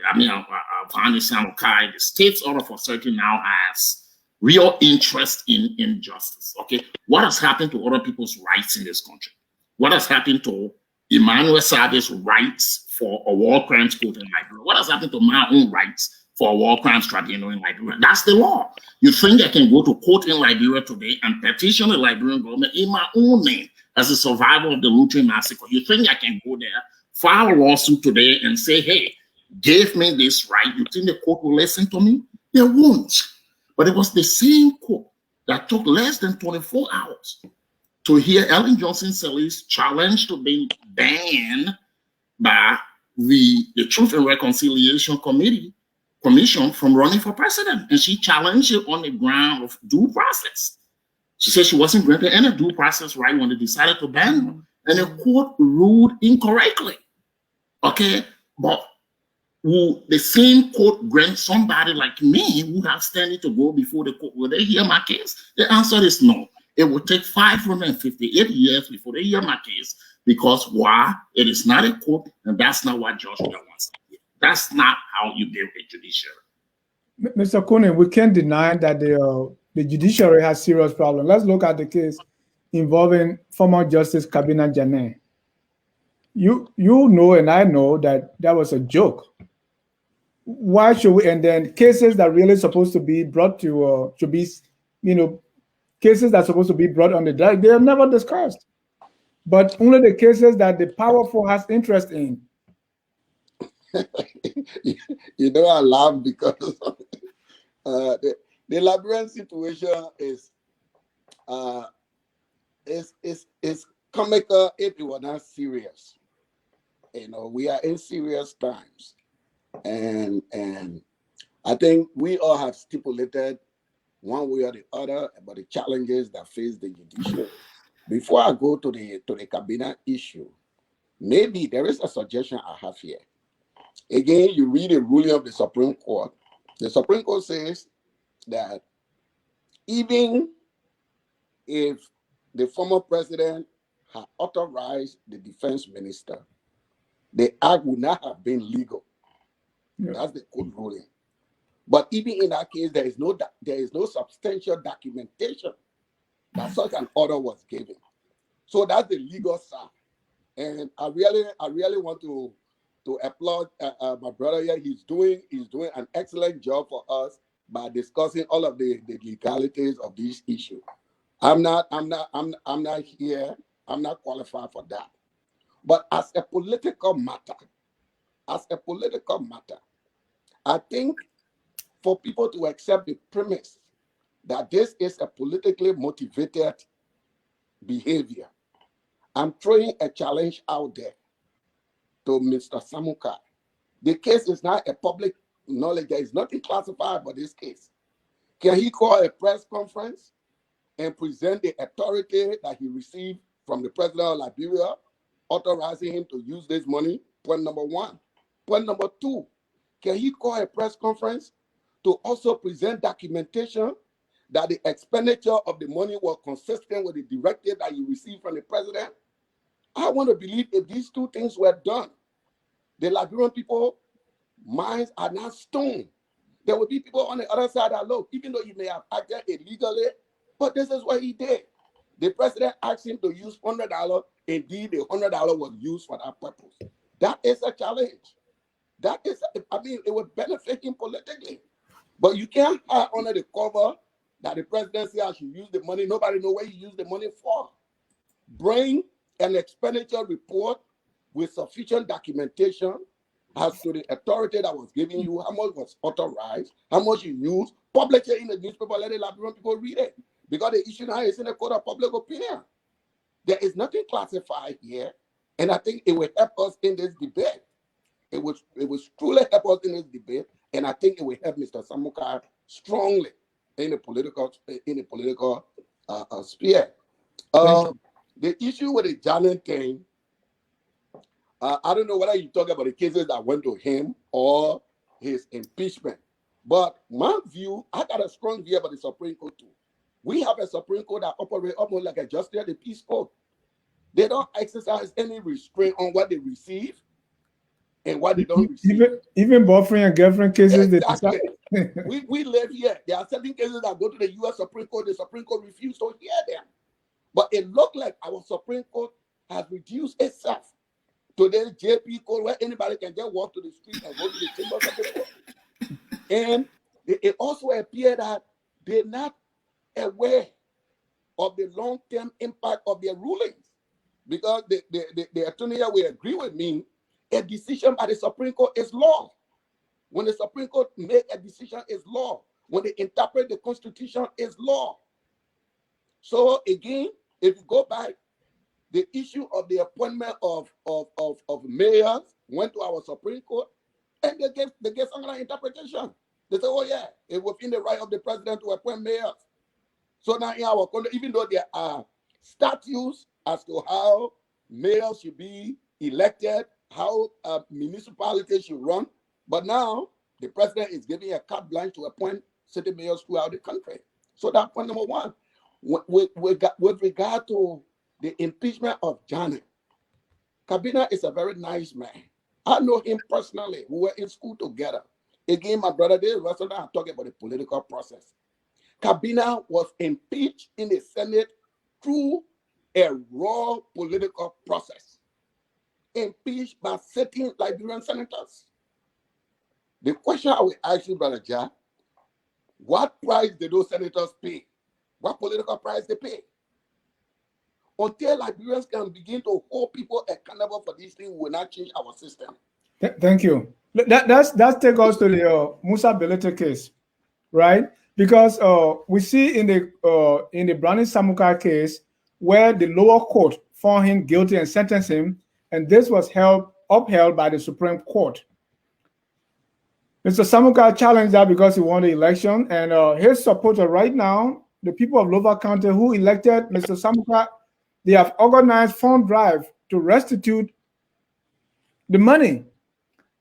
Varney, Samukai. The state's order for certain now has real interest in justice. Okay, what has happened to other people's rights in this country? What has happened to Emmanuel Sade's rights for a war crimes court in Liberia? What has happened to my own rights for a war crimes tribunal in Liberia? That's the law. You think I can go to court in Liberia today and petition the Liberian government in my own name as a survivor of the Lutri massacre? You think I can go there, file a lawsuit today and say, hey, give me this right? You think the court will listen to me? They won't. But it was the same court that took less than 24 hours to hear Ellen Johnson Sirleaf's challenge to be banned by the Truth and Reconciliation Commission from running for president. And she challenged it on the ground of due process. She said she wasn't granted any due process right when they decided to ban her. And the court ruled incorrectly. Okay, but will the same court grant somebody like me who have standing to go before the court? Will they hear my case? The answer is no. It will take 558 years before they hear my case, because why? It is not a court, and that's not what Joshua wants. That's not how you build a judiciary. Mr. Kunin, we can't deny that the judiciary has serious problems. Let's look at the case involving former Justice Kabina Janet. You know, and I know that was a joke. Why should we? And then cases that really supposed to be brought to should be, cases that are supposed to be brought on the desk, they are never discussed. But only the cases that the powerful has interest in. I laugh because the Liberian situation is comical if it were not serious. We are in serious times, and I think we all have stipulated one way or the other about the challenges that face the judiciary. Before I go to the cabinet issue, maybe there is a suggestion I have here. Again, you read a ruling of the Supreme Court. The Supreme Court says that even if the former president had authorized the defense minister, the act would not have been legal. Yeah. That's the court ruling. But even in that case, there is no substantial documentation that such an order was given. So that's the legal side. And I really want to applaud my brother here. He's doing an excellent job for us by discussing all of the legalities of this issue. I'm not here. I'm not qualified for that. But as a political matter, I think for people to accept the premise that this is a politically motivated behavior, I'm throwing a challenge out there to Mr. Samukai. The case is not a public knowledge. There is nothing classified about this case. Can he call a press conference and present the authority that he received from the president of Liberia, authorizing him to use this money? Point number one. Point number two, can he call a press conference to also present documentation that the expenditure of the money was consistent with the directive that he received from the president? I want to believe if these two things were done, the Liberian people minds are not stone. There will be people on the other side that look, even though he may have acted illegally, but this is what he did. The president asked him to use $100. Indeed, the $100 was used for that purpose. That is a challenge. It would benefit him politically. But you can't hide under the cover that the presidency has should use the money. Nobody knows where you use the money for. Bring an expenditure report with sufficient documentation as to the authority that was giving you, how much was authorized, how much you used, publish it in the newspaper, let the Liberian people read it. Because the issue now is in the court of public opinion. There is nothing classified here, and I think it will help us in this debate. It would truly help us in this debate, and I think it will help Mr. Samukai strongly in the political sphere. The issue with the Janet thing, I don't know whether you talk about the cases that went to him or his impeachment, but my view, I got a strong view about the Supreme Court too. We have a Supreme Court that operates almost like a justice of the peace court. They don't exercise any restraint on what they receive and what they don't receive. Even boyfriend and girlfriend cases. Exactly. we live here. There are certain cases that go to the U.S. Supreme Court. The Supreme Court refused to hear them. But it looked like our Supreme Court has reduced itself to the JP court where anybody can just walk to the street and go to the chambers of the court. And it also appeared that they're not aware of the long-term impact of their rulings. Because the attorney will agree with me, a decision by the Supreme Court is law. When the Supreme Court make a decision, is law. When they interpret the Constitution, is law. So again, if you go back, the issue of the appointment of mayors went to our Supreme Court, and they gave some kind of interpretation. They say, oh yeah, it was in the right of the president to appoint mayors. So now in our country, even though there are statutes as to how mayors should be elected, how municipalities should run, but now the president is giving a carte blanche to appoint city mayors throughout the country. So that's point number one. With regard to the impeachment of Janet, Kabina is a very nice man. I know him personally. We were in school together. Again, my brother, this restaurant I'm talking about the political process. Kabila was impeached in the Senate through a raw political process. Impeached by certain Liberian senators. The question I will ask you, Brother Jah, what price did those senators pay? What political price they pay? Until Liberians can begin to hold people accountable for these things, we will not change our system. Thank you. That's take us to the Musa Bility case, right? Because we see in the Brownie Samukai case where the lower court found him guilty and sentenced him, and this was upheld by the Supreme Court. Mr. Samukai challenged that because he won the election, and his supporter right now, the people of Lower County who elected Mr. Samukai, they have organized fund drive to restitute the money.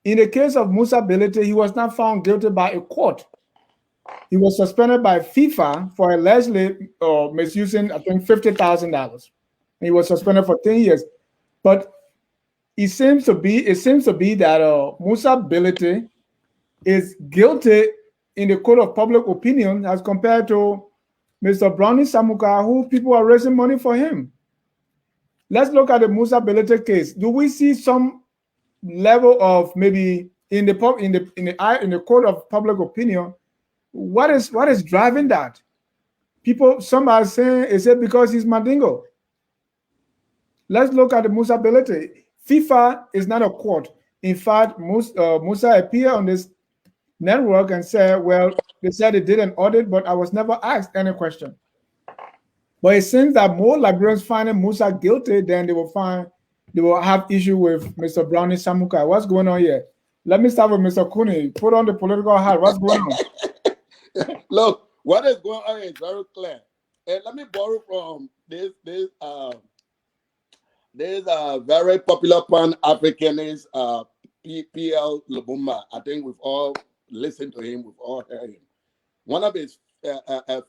In the case of Musa Bility, he was not found guilty by a court. He was suspended by FIFA for allegedly misusing, I think, $50,000. He was suspended for 10 years. But it seems to be that Musa Bility is guilty in the court of public opinion as compared to Mr. Brownie Samukai, who people are raising money for him. Let's look at the Musa Bility case. Do we see some level of maybe in the court of public opinion? What is driving that? Some are saying is it because he's Mandingo. Let's look at the Musa Bility. FIFA is not a court. In fact, Musa appeared on this network and said, well, they said they did an audit, but I was never asked any question. But it seems that more Liberians finding Musa guilty than they will have issue with Mr. Brownie Samukai. What's going on here? Let me start with Mr. Kuni. Put on the political hat. What's going on? Look, what is going on is very clear. And let me borrow from this very popular Pan-Africanist P.L. Lubumba. I think we've all listened to him, we've all heard him. One of his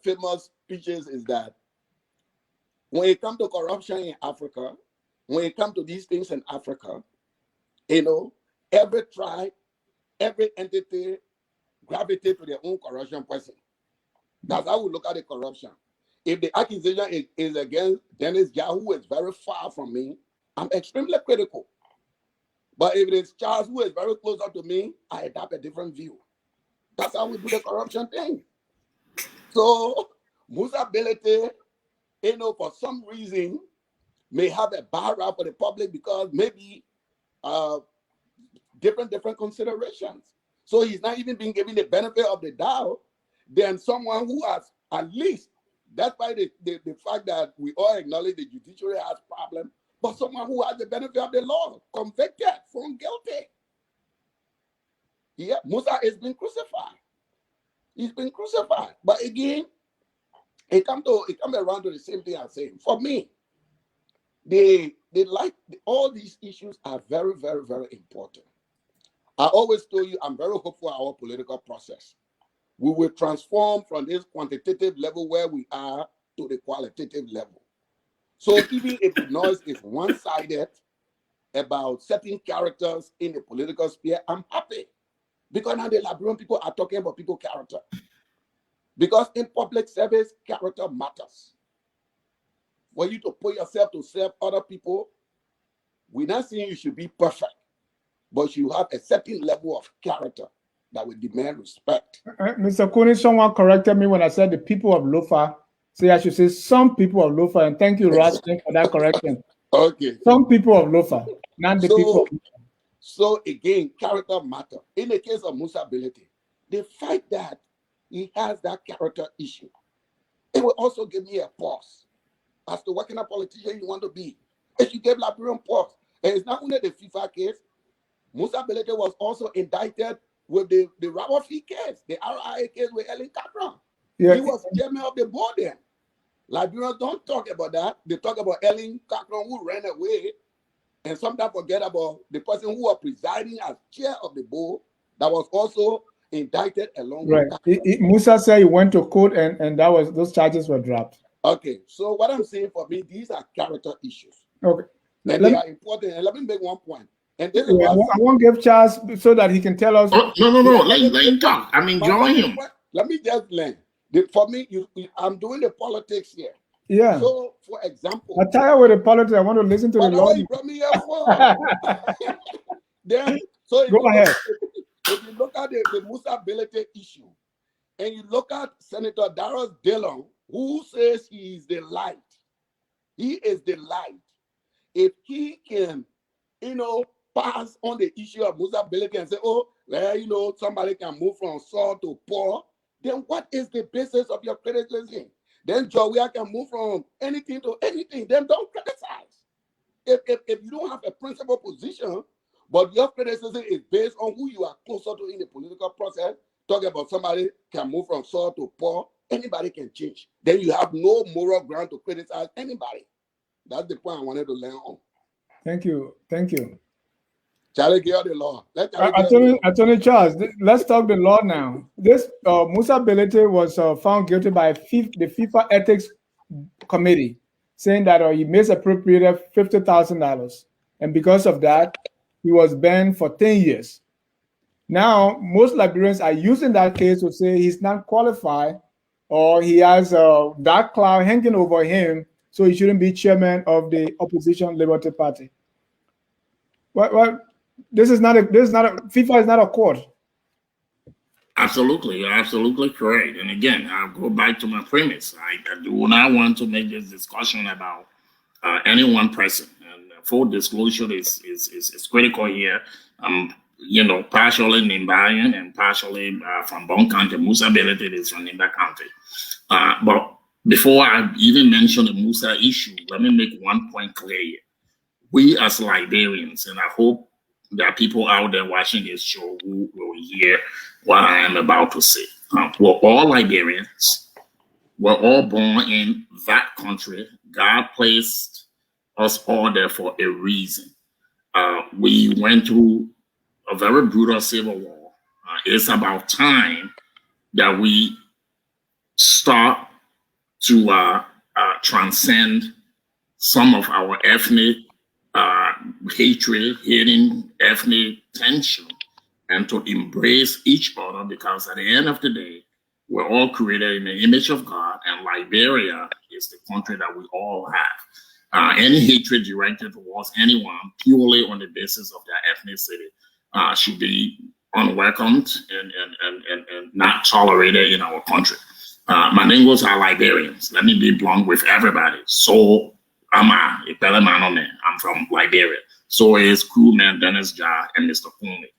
famous speeches is that when it comes to corruption in Africa, when it comes to these things in Africa, every tribe, every entity gravitate to their own corruption person. That's how we look at the corruption. If the accusation is against Dennis Jah, who is very far from me, I'm extremely critical. But if it is Charles, who is very close up to me, I adopt a different view. That's how we do the corruption thing. So Musa Bility, for some reason, may have a bad rap for the public because maybe different considerations. So he's not even being given the benefit of the doubt than someone who has at least, that's why the fact that we all acknowledge the judiciary has problem, but someone who has the benefit of the law, convicted, found guilty. Yeah, Musa has been crucified. He's been crucified. But again, it comes around to the same thing I'm saying. For me, all these issues are very, very, very important. I always told you I'm very hopeful for our political process. We will transform from this quantitative level where we are to the qualitative level. So even if the noise is one-sided about certain characters in the political sphere, I'm happy. Because now the Liberian people are talking about people's character. Because in public service, character matters. For you to put yourself to serve other people, we're not saying you should be perfect, but you have a certain level of character that will demand respect. Mr. Kuni, someone corrected me when I said the people of Lofa. So I should say some people of Lofa, and thank you, Rostin, for that correction. Okay. Some people of Lofa, not the people. So again, character matter. In the case of Musa Bility, the fact that he has that character issue, it will also give me a pause as to what kind of politician you want to be. It should give Liberian pause. And it's not only the FIFA case. Musa Bility was also indicted with the rubber fee case, the RIA case with Ellen Catron. Yeah. He was chairman of the board then. Liberians don't talk about that. They talk about Ellen Catron who ran away, and sometimes forget about the person who was presiding as chair of the board that was also indicted along with that. Musa said he went to court and those charges were dropped. Okay, so what I'm saying for me, these are character issues. Okay. And they are important. And let me make one point. And this is I won't give Charles so that he can tell us. Oh, no. Let him talk. I'm enjoying him. Let me just learn. For me, I'm doing the politics here. Yeah. So, for example, I'm tired with the politics. I want to listen to the law. You brought me here for. Then, so go ahead. If you look at the Musa Bility issue, and you look at Senator Darius Dillon, who says he is the light. He is the light. If he can, pass on the issue of Musa Bility and say, oh, well, somebody can move from Saul to Paul, then what is the basis of your criticism? Then Joey can move from anything to anything. Then don't criticize. If you don't have a principal position, but your criticism is based on who you are closer to in the political process, talk about somebody can move from Saul to Paul, anybody can change. Then you have no moral ground to criticize anybody. That's the point I wanted to learn on. Thank you. Charlie, give the law. Attorney Charles, let's talk the law now. This Musa Bility was found guilty by the FIFA Ethics Committee, saying that he misappropriated $50,000. And because of that, he was banned for 10 years. Now, most Liberians are using that case to say he's not qualified or he has a dark cloud hanging over him, so he shouldn't be chairman of the opposition Liberty Party. Well, FIFA is not a court. Absolutely, you're absolutely correct. And again, I'll go back to my premise. I do not want to make this discussion about any one person. And full disclosure is critical here. Partially Nimbayan and partially from Bon County. Musa Bility is from Nimba County. But before I even mention the Musa issue, let me make one point clear here. We as Liberians, and I hope there are people out there watching this show who will hear what I am about to say. We're all Liberians. We're all born in that country. God placed us all there for a reason. We went through a very brutal civil war. It's about time that we start to transcend some of our ethnic hatred, hidden ethnic tension, and to embrace each other, because at the end of the day, we're all created in the image of God, and Liberia is the country that we all have. Any hatred directed towards anyone purely on the basis of their ethnicity should be unwelcomed and not tolerated in our country. Mandingos are Liberians. Let me be blunt with everybody. So I'm from Liberia. So is crewman Dennis Jar and Mr. Kunle.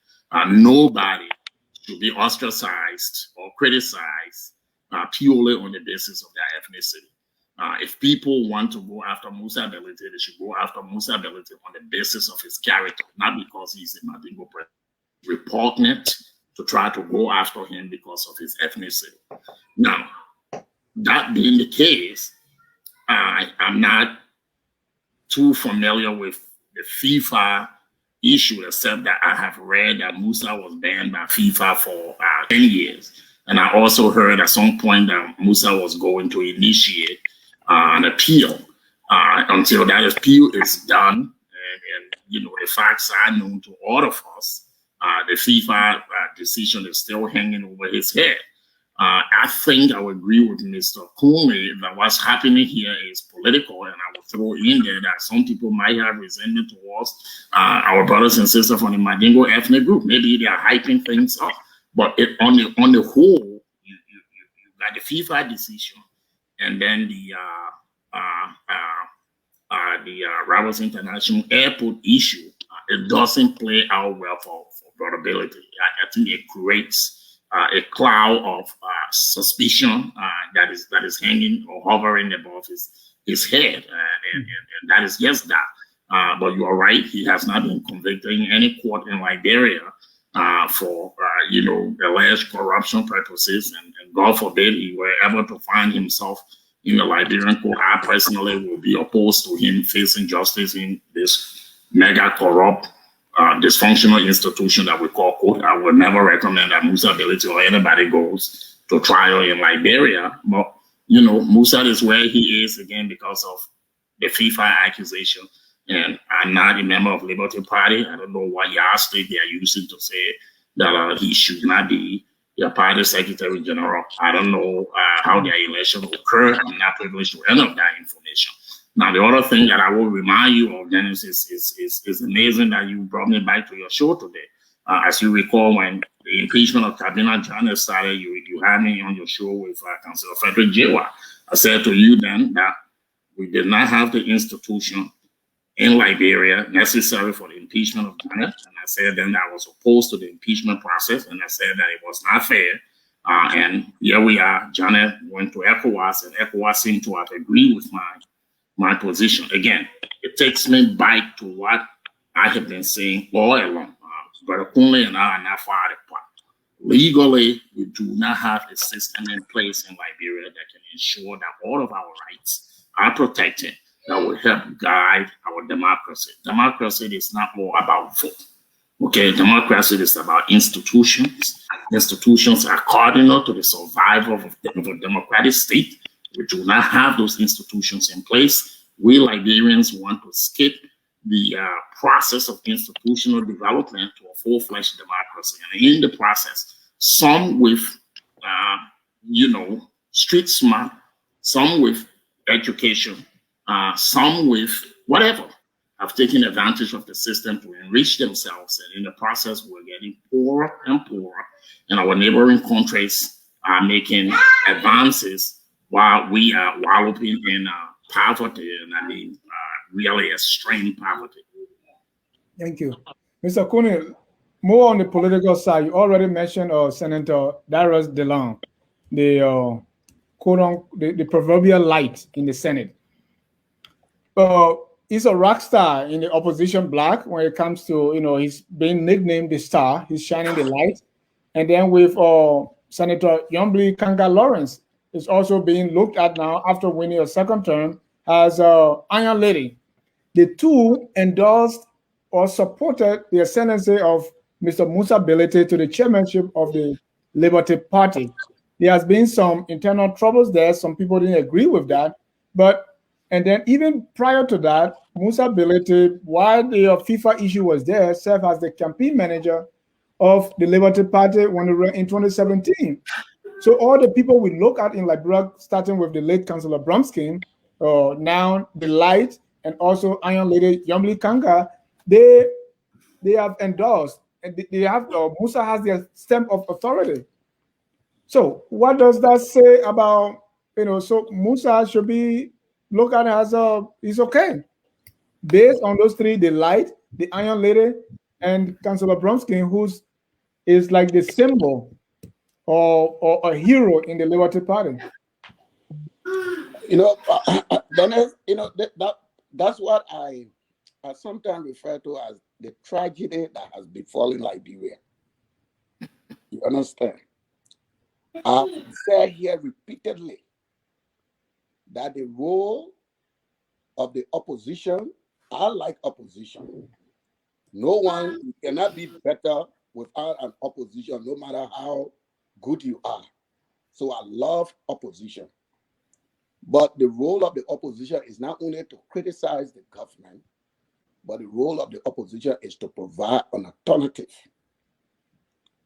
Nobody should be ostracized or criticized purely on the basis of their ethnicity. If people want to go after Musa Bility, they should go after Musa Bility on the basis of his character, not because he's a Mandingo president. Repugnant to try to go after him because of his ethnicity. Now, that being the case, I'm not too familiar with the FIFA issue, except that I have read that Musa was banned by FIFA for 10 years. And I also heard at some point that Musa was going to initiate an appeal until that appeal is done. And the facts are known to all of us. The FIFA decision is still hanging over his head. I think I would agree with Mr. Kunle that what's happening here is political, and I will throw in there that some people might have resentment towards our brothers and sisters from the Mandingo ethnic group. Maybe they are hyping things up, but on the whole, you got the FIFA decision, and then the Rivals International Airport issue. It doesn't play out well for Brother Bility. I think it creates a cloud of suspicion that is hanging or hovering above his head, and that is just that. But you are right; he has not been convicted in any court in Liberia for alleged corruption purposes, and God forbid he were ever to find himself in the Liberian court. I personally will be opposed to him facing justice in this mega corrupt, dysfunctional institution that we call court. I would never recommend that Musa Bility or anybody goes to trial in Liberia. But, Musa is where he is, again, because of the FIFA accusation. and I'm not a member of Liberty Party. I don't know what yardstick they are using to say that he should not be the party secretary general. I don't know how their election will occur. I'm not privileged to any of that information. Now, the other thing that I will remind you of, Dennis, is amazing that you brought me back to your show today. As you recall, when the impeachment of Cabinet Johnson started, you had me on your show with Councillor Frederick Jewa. I said to you then that we did not have the institution in Liberia necessary for the impeachment of Janet. And I said then I was opposed to the impeachment process, and I said that it was not fair. And here we are. Janet went to ECOWAS, and ECOWAS seemed to have agreed with my position. Again, it takes me back to what I have been saying all along. Brother Kunle and I are not far apart. Legally, we do not have a system in place in Liberia that can ensure that all of our rights are protected, that will help guide our democracy. Democracy is not more about vote. Okay, democracy is about institutions. Institutions are cardinal to the survival of a democratic state. We do not have those institutions in place. We Liberians want to skip the process of institutional development to a full-fledged democracy. And in the process, some with, street smart, some with education, some with whatever, have taken advantage of the system to enrich themselves. And in the process, we're getting poorer and poorer. And our neighboring countries are making advances while we are wallowing in poverty. And I mean, really extreme poverty. Thank you. Mr. Kune, more on the political side, you already mentioned Senator Darius DeLong, the the proverbial light in the Senate. He's a rock star in the opposition bloc when it comes to, he's being nicknamed the star. He's shining the light. And then with Senator Yombly Kanga Lawrence is also being looked at now after winning a second term as Iron Lady. The two endorsed or supported the ascendancy of Mr. Musa Bility to the chairmanship of the Liberty Party. There has been some internal troubles there. Some people didn't agree with that. And then even prior to that, Musa Bility, while the FIFA issue was there, served as the campaign manager of the Liberty Party in 2017. So all the people we look at in Liberia, starting with the late Councillor Bromskin, now the Light, and also Iron Lady Yombly Kanga, they have endorsed, and they have Musa has their stamp of authority. So what does that say about, so Musa should be looked at as he's okay. Based on those three, the Light, the Iron Lady, and Councillor Bromskin, who's is like the symbol or a hero in the Liberty Party. Dennis, that's what I sometimes refer to as the tragedy that has befallen Liberia. You understand? I've said here repeatedly that the role of the opposition, I like opposition. No one cannot be better without an opposition, no matter how good you are. So I love opposition. But the role of the opposition is not only to criticize the government, but the role of the opposition is to provide an alternative.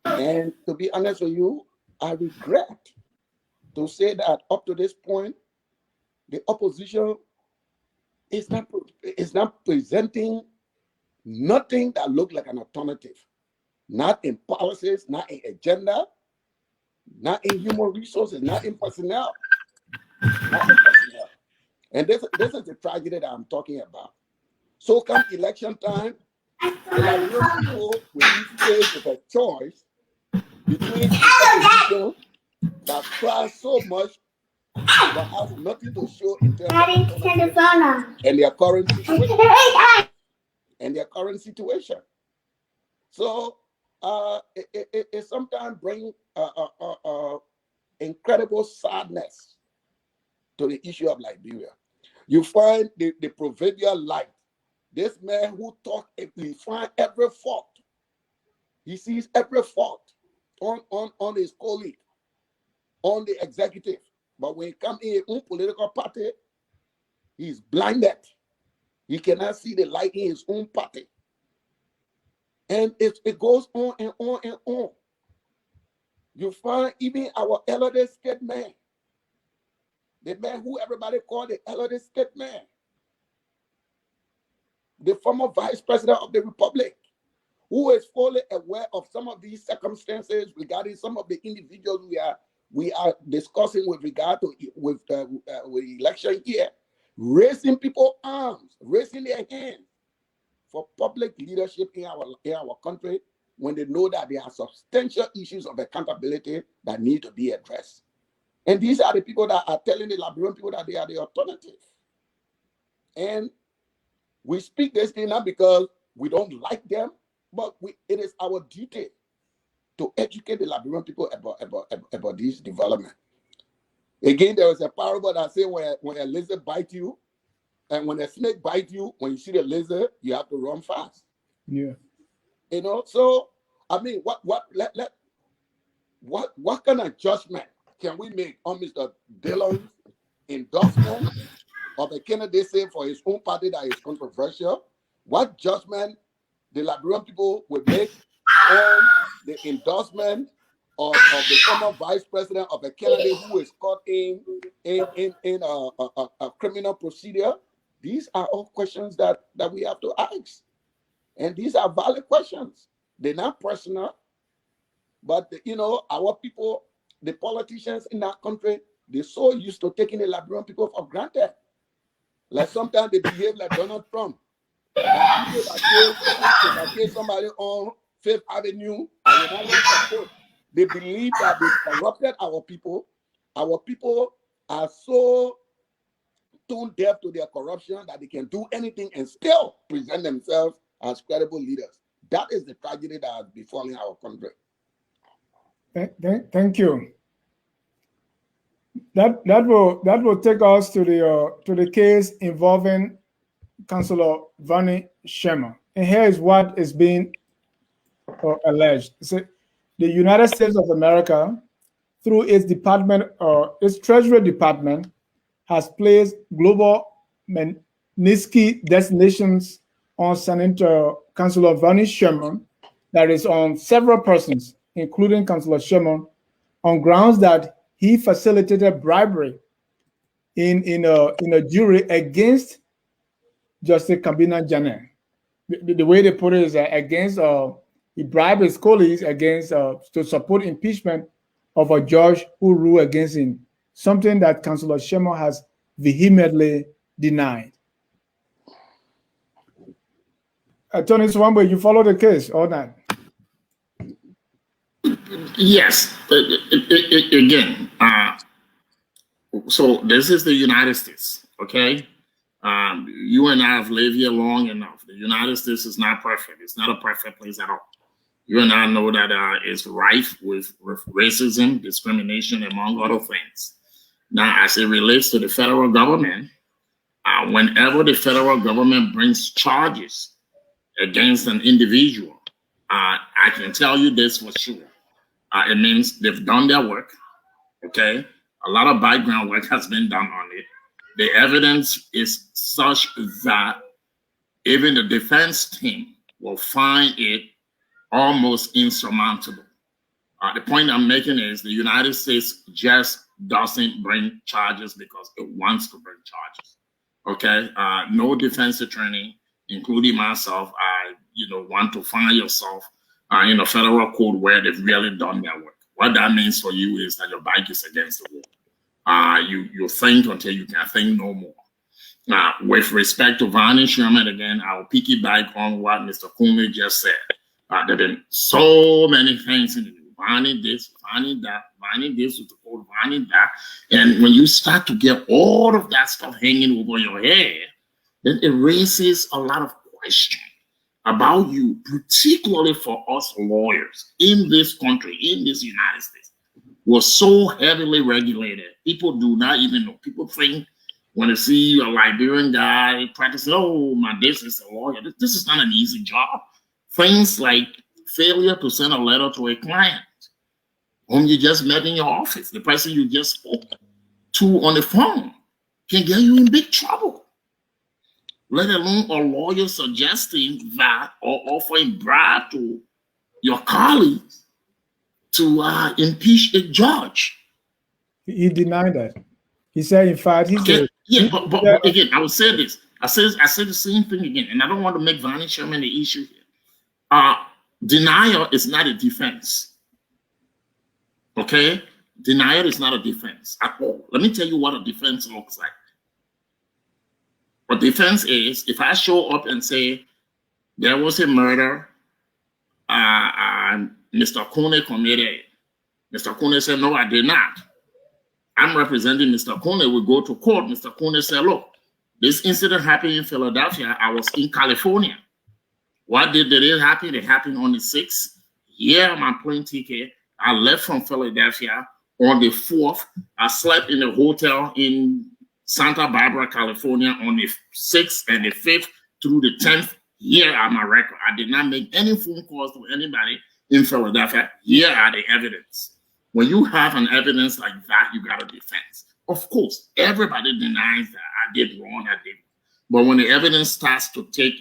And to be honest with you, I regret to say that up to this point, the opposition is not presenting nothing that looks like an alternative. Not in policies, not in agenda, not in human resources, not in personnel. Not in personnel. And this is the tragedy that I'm talking about. So come election time, the Liberian people will be faced with a choice between opposition that tries so much but has nothing to show in terms of and their current situation. And their current situation. So it sometimes brings incredible sadness to the issue of Liberia. You find the proverbial Light. This man who talks, he finds every fault. He sees every fault on his colleague, on the executive. But when he comes in a political party, he's blinded. He cannot see the light in his own party. And it goes on and on and on. You find even our elder state man, the man who everybody called the elder state man, the former vice president of the republic, who is fully aware of some of these circumstances regarding some of the individuals we are discussing with regard to with election here, raising people's arms, raising their hands for public leadership in our country when they know that there are substantial issues of accountability that need to be addressed. And these are the people that are telling the Liberian people that they are the alternative. And we speak this thing not because we don't like them, but it is our duty to educate the Liberian people about this development. Again, there is a parable that says when a lizard bites you, and when a snake bites you, when you see the lizard, you have to run fast. Yeah. You know, so I mean, what kind of judgment can we make on Mr. Dillon's endorsement of a candidate for his own party that is controversial? What judgment the Liberian people would make on the endorsement of the former vice president of a candidate who is caught in a criminal procedure? These are all questions that we have to ask. And these are valid questions. They're not personal, but our people, the politicians in that country, they're so used to taking the Liberian people for granted. Like sometimes they behave like Donald Trump. Like people that kill somebody on Fifth Avenue, and they not really support. They believe that they corrupted our people. Our people are so tuned deaf to their corruption that they can do anything and still present themselves as credible leaders. That is the tragedy that has befallen our country. Thank you. That will take us to the case involving Councillor Varney Sherman. And here is what is being alleged. So the United States of America, through its department, its Treasury Department, has placed global Magnitsky designations on Senator Councillor Varney Sherman, that is on several persons, including Councillor Sherman, on grounds that he facilitated bribery in a jury against Justice Kabina Janet. The way they put it is against he bribed his colleagues against to support impeachment of a judge who ruled against him, something that Councillor Sherman has vehemently denied. Attorney Swambe, you follow the case or not? Yes. Again, so this is the United States, okay? You and I have lived here long enough. The United States is not perfect. It's not a perfect place at all. You and I know that it's rife with racism, discrimination, among other things. Now, as it relates to the federal government, whenever the federal government brings charges against an individual, I can tell you this for sure. It means they've done their work, okay? A lot of background work has been done on it. The evidence is such that even the defense team will find it almost insurmountable. The point I'm making is the United States just doesn't bring charges because it wants to bring charges, okay? No defense attorney, including myself, want to find yourself in a federal court where they've really done their work. What that means for you is that your back is against the wall. You think until you can think no more. Now, with respect to Varney Sherman, again, I'll piggyback on what Mr. Kume just said. There have been so many things in the news. Varney this, Varney that, Varney this with the court, Varney that. And when you start to get all of that stuff hanging over your head, then it raises a lot of questions about you, particularly for us lawyers in this country, in this United States. We're so heavily regulated. People do not even know. People think when they see a Liberian guy practicing, oh, this is a lawyer. This is not an easy job. Things like failure to send a letter to a client whom you just met in your office, the person you just spoke to on the phone, can get you in big trouble. let alone a lawyer suggesting that or offering bribe to your colleagues to impeach a judge. He denied that. He said, in fact, he okay. said, Yeah, but again, I will say this. I said the same thing again, and I don't want to make Varney Sherman the issue here. Denial is not a defense. Okay? Denial is not a defense at all. Let me tell you what a defense looks like. A defense is if I show up and say there was a murder, Mr. Kone committed it. Mr. Kone said, no, I did not. I'm representing Mr. Kone. We go to court. Mr. Kone said, look, this incident happened in Philadelphia. I was in California. What did it happen? It happened on the 6th. Yeah, I'm on plane ticket. I left from Philadelphia on the 4th. I slept in a hotel in Santa Barbara, California on the 6th and the 5th through the 10th. Here are my record. I did not make any phone calls to anybody in Philadelphia. Here are the evidence. When you have an evidence like that, you got a defense. Of course, everybody denies that I did wrong, I did. But when the evidence starts to take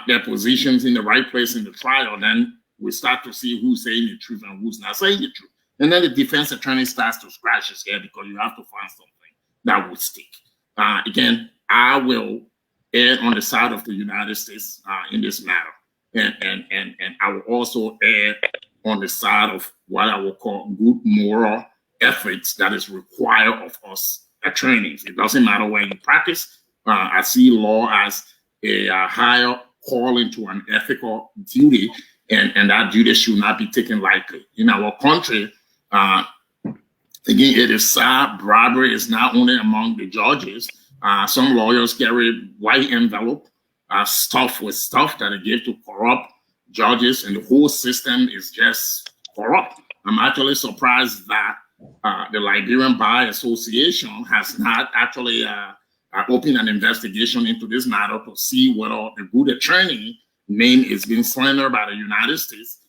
their positions in the right place in the trial, then we start to see who's saying the truth and who's not saying the truth. And then the defense attorney starts to scratch his head because you have to find something that will stick. Again, I will err on the side of the United States in this matter. And I will also err on the side of what I will call good moral ethics that is required of us attorneys. It doesn't matter where you practice. I see law as a higher calling to an ethical duty, and that duty should not be taken lightly. In our country, again, it is sad. Bribery is not only among the judges. Some lawyers carry white envelope stuff with stuff that they give to corrupt judges, and the whole system is just corrupt. I'm actually surprised that the Liberian Bar Association has not actually opened an investigation into this matter to see whether the good attorney name is being slandered by the United States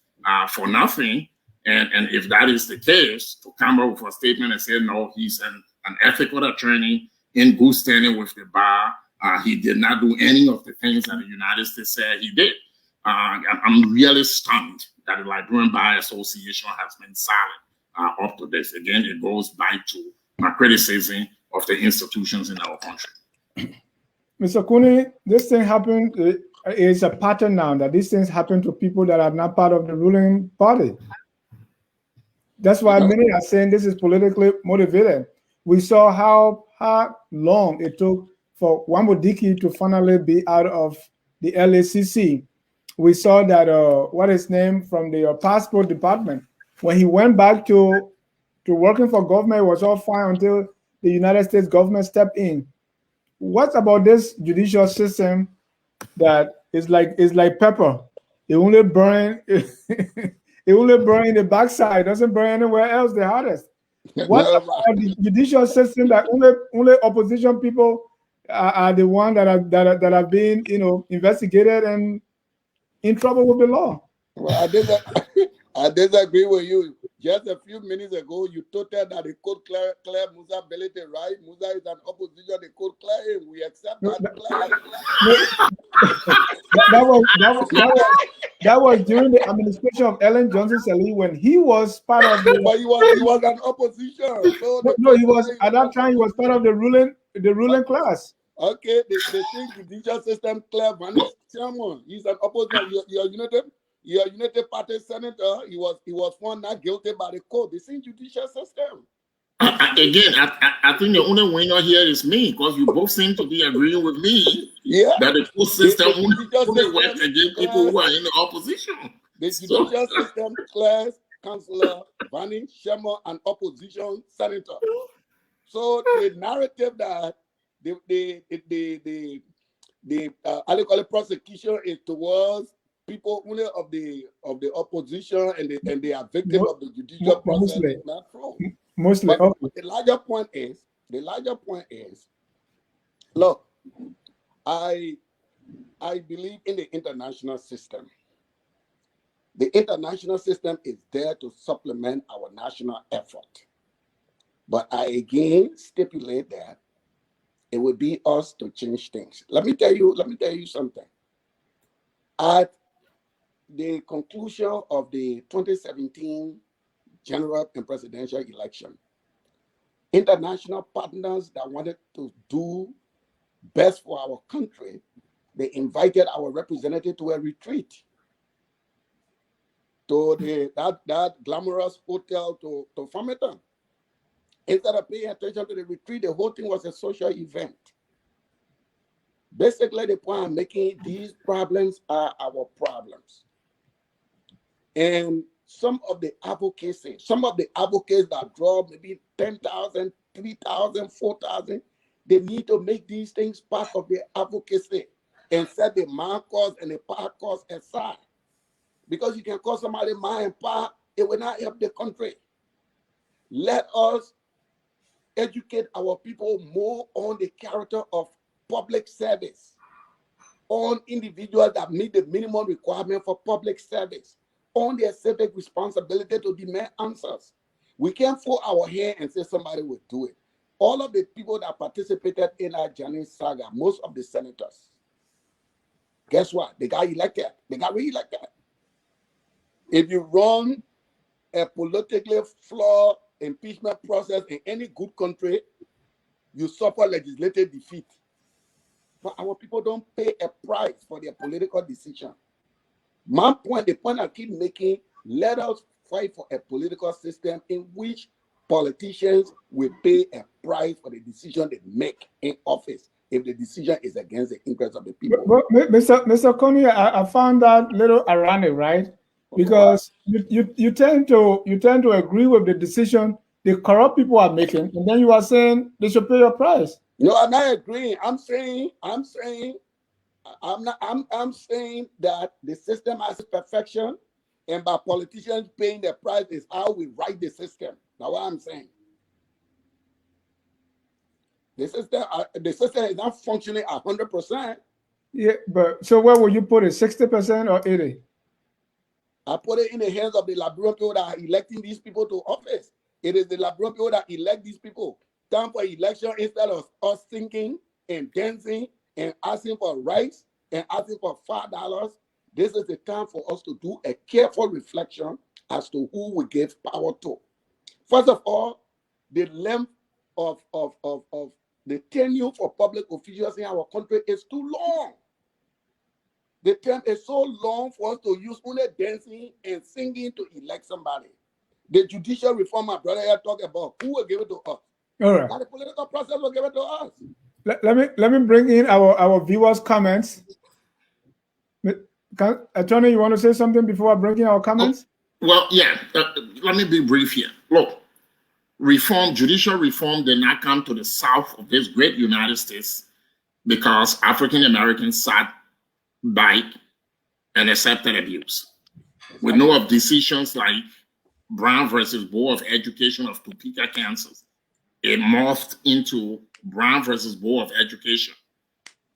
for nothing. And if that is the case, to come up with a statement and say, no, he's an ethical attorney in good standing with the bar. He did not do any of the things that the United States said he did. I'm really stunned that the Liberian Bar Association has been silent up to this. Again, it goes back to my criticism of the institutions in our country. Mr. Kune, this thing happened, it's a pattern now that these things happen to people that are not part of the ruling party. That's why many are saying this is politically motivated. We saw how long it took for Wambodiki to finally be out of the LACC. We saw that, what is his name, from the passport department, when he went back to working for government, it was all fine until the United States government stepped in. What about this judicial system that is like pepper? It only burn it only burn in the backside, doesn't burn anywhere else the hardest. What about the judicial system that only opposition people are the one that are being investigated and in trouble with the law? Well, I disagree with you. Just a few minutes ago, you told that they could clear Musa Bility, right? Musa is an opposition, they could clear him. We accept that. That was during the administration of Ellen Johnson Sirleaf when he was part of the. But he was an opposition. So no, he was at that time. He was part of the ruling class. Okay, they think the judicial system clear Varney Sherman. He's an opposition. Your United Party senator. He was found not guilty by the court. The same judicial system. Again, I think the only winner here is me, because you both seem to be agreeing with me that the court system only works against people who are in the opposition. The judicial system clears Councillor Varney Sherman, an opposition senator. So the narrative that the prosecution is towards people only of the opposition and they are victims of the judicial process is not true. Mostly. But the larger point is, look, I believe in the international system. The international system is there to supplement our national effort. But I again stipulate that it will be us to change things. Let me tell you something. At the conclusion of the 2017 general and presidential election, international partners that wanted to do best for our country, they invited our representative to a retreat to that glamorous hotel to Farmington. Instead of paying attention to the retreat, the whole thing was a social event. Basically, the point I'm making, these problems are our problems. And some of the advocates that draw maybe 10,000, 3,000, 4,000, they need to make these things part of their advocacy and set the man cause and the power cause aside. Because you can call somebody man and power, it will not help the country. Let us educate our people more on the character of public service, on individuals that meet the minimum requirement for public service, on their civic responsibility to demand answers. We can't fold our hand and say somebody will do it. All of the people that participated in our Johnny saga, most of the senators, guess what? They got elected. They got re-elected. If you run a politically flawed impeachment process in any good country, you suffer legislative defeat. But our people don't pay a price for their political decision. My point, the point I keep making, let us fight for a political system in which politicians will pay a price for the decision they make in office if the decision is against the interests of the people. But Mr. Coney, I found that little ironic, right? Because you tend to agree with the decision the corrupt people are making, and then you are saying they should pay a price. No, I'm not agreeing. I'm saying that the system has system, and by politicians paying the price is how we write the system. That's what I'm saying. The system is not functioning 100%. Yeah, but so where will you put it? 60% or 80%? I put it in the hands of the Liberian people that are electing these people to office. It is the Liberian people that elect these people. Time for election, instead of us singing and dancing and asking for rights and asking for $5, this is the time for us to do a careful reflection as to who we give power to. First of all, the length of the tenure for public officials in our country is too long. The term is so long for us to use only dancing and singing to elect somebody. The judicial reform my brother here talked about, who will give it to us? All right. The political process will give it to us. Let me bring in our viewers' comments. Attorney, you want to say something before I bring in our comments? Well, yeah. Let me be brief here. Look, judicial reform did not come to the south of this great United States because African Americans sat by and accepted abuse. We know of decisions like Brown versus Board of Education of Topeka, Kansas. It morphed into Brown versus Board of Education.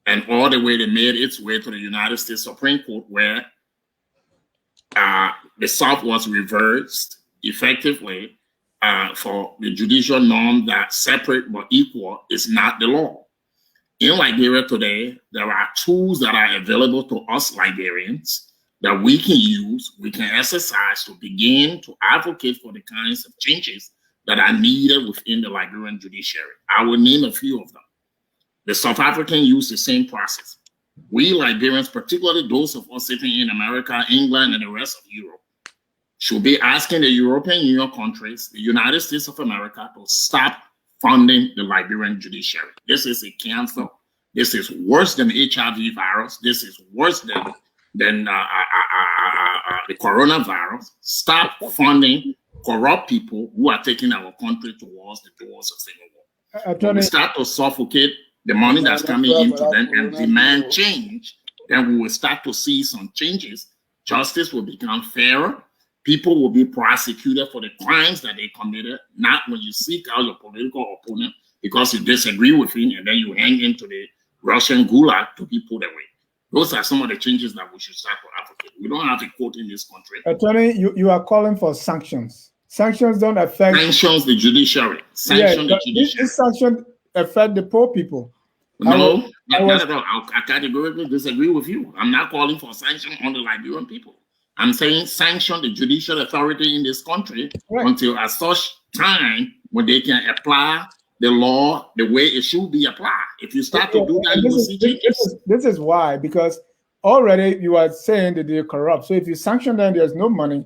And all the way they made its way to the United States Supreme Court, where the South was reversed effectively for the judicial norm that separate but equal is not the law. In Liberia today, there are tools that are available to us Liberians that we can use, we can exercise to begin to advocate for the kinds of changes that are needed within the Liberian judiciary. I will name a few of them. The South African use the same process. We Liberians, particularly those of us sitting in America, England, and the rest of Europe, should be asking the European Union countries, the United States of America, to stop funding the Liberian judiciary. This is a cancer. This is worse than HIV virus. This is worse than the coronavirus. Stop funding corrupt people who are taking our country towards the doors of civil war. When we start to suffocate the money that's coming into them and demand change, then we will start to see some changes. Justice will become fairer. People will be prosecuted for the crimes that they committed, not when you seek out your political opponent because you disagree with him and then you hang into the Russian gulag to be put away. Those are some of the changes that we should start to advocate. We don't have a court in this country. Attorney, you are calling for sanctions. Sanctions don't affect... Sanctions the judiciary. Sanction the judiciary. This sanction affect the poor people. No, not at all. I categorically disagree with you. I'm not calling for sanction on the Liberian people. I'm saying sanction the judicial authority in this country until at such time when they can apply the law the way it should be applied. If you start to do that, you will see changes. This is why, because already you are saying that they're corrupt. So if you sanction them, there's no money.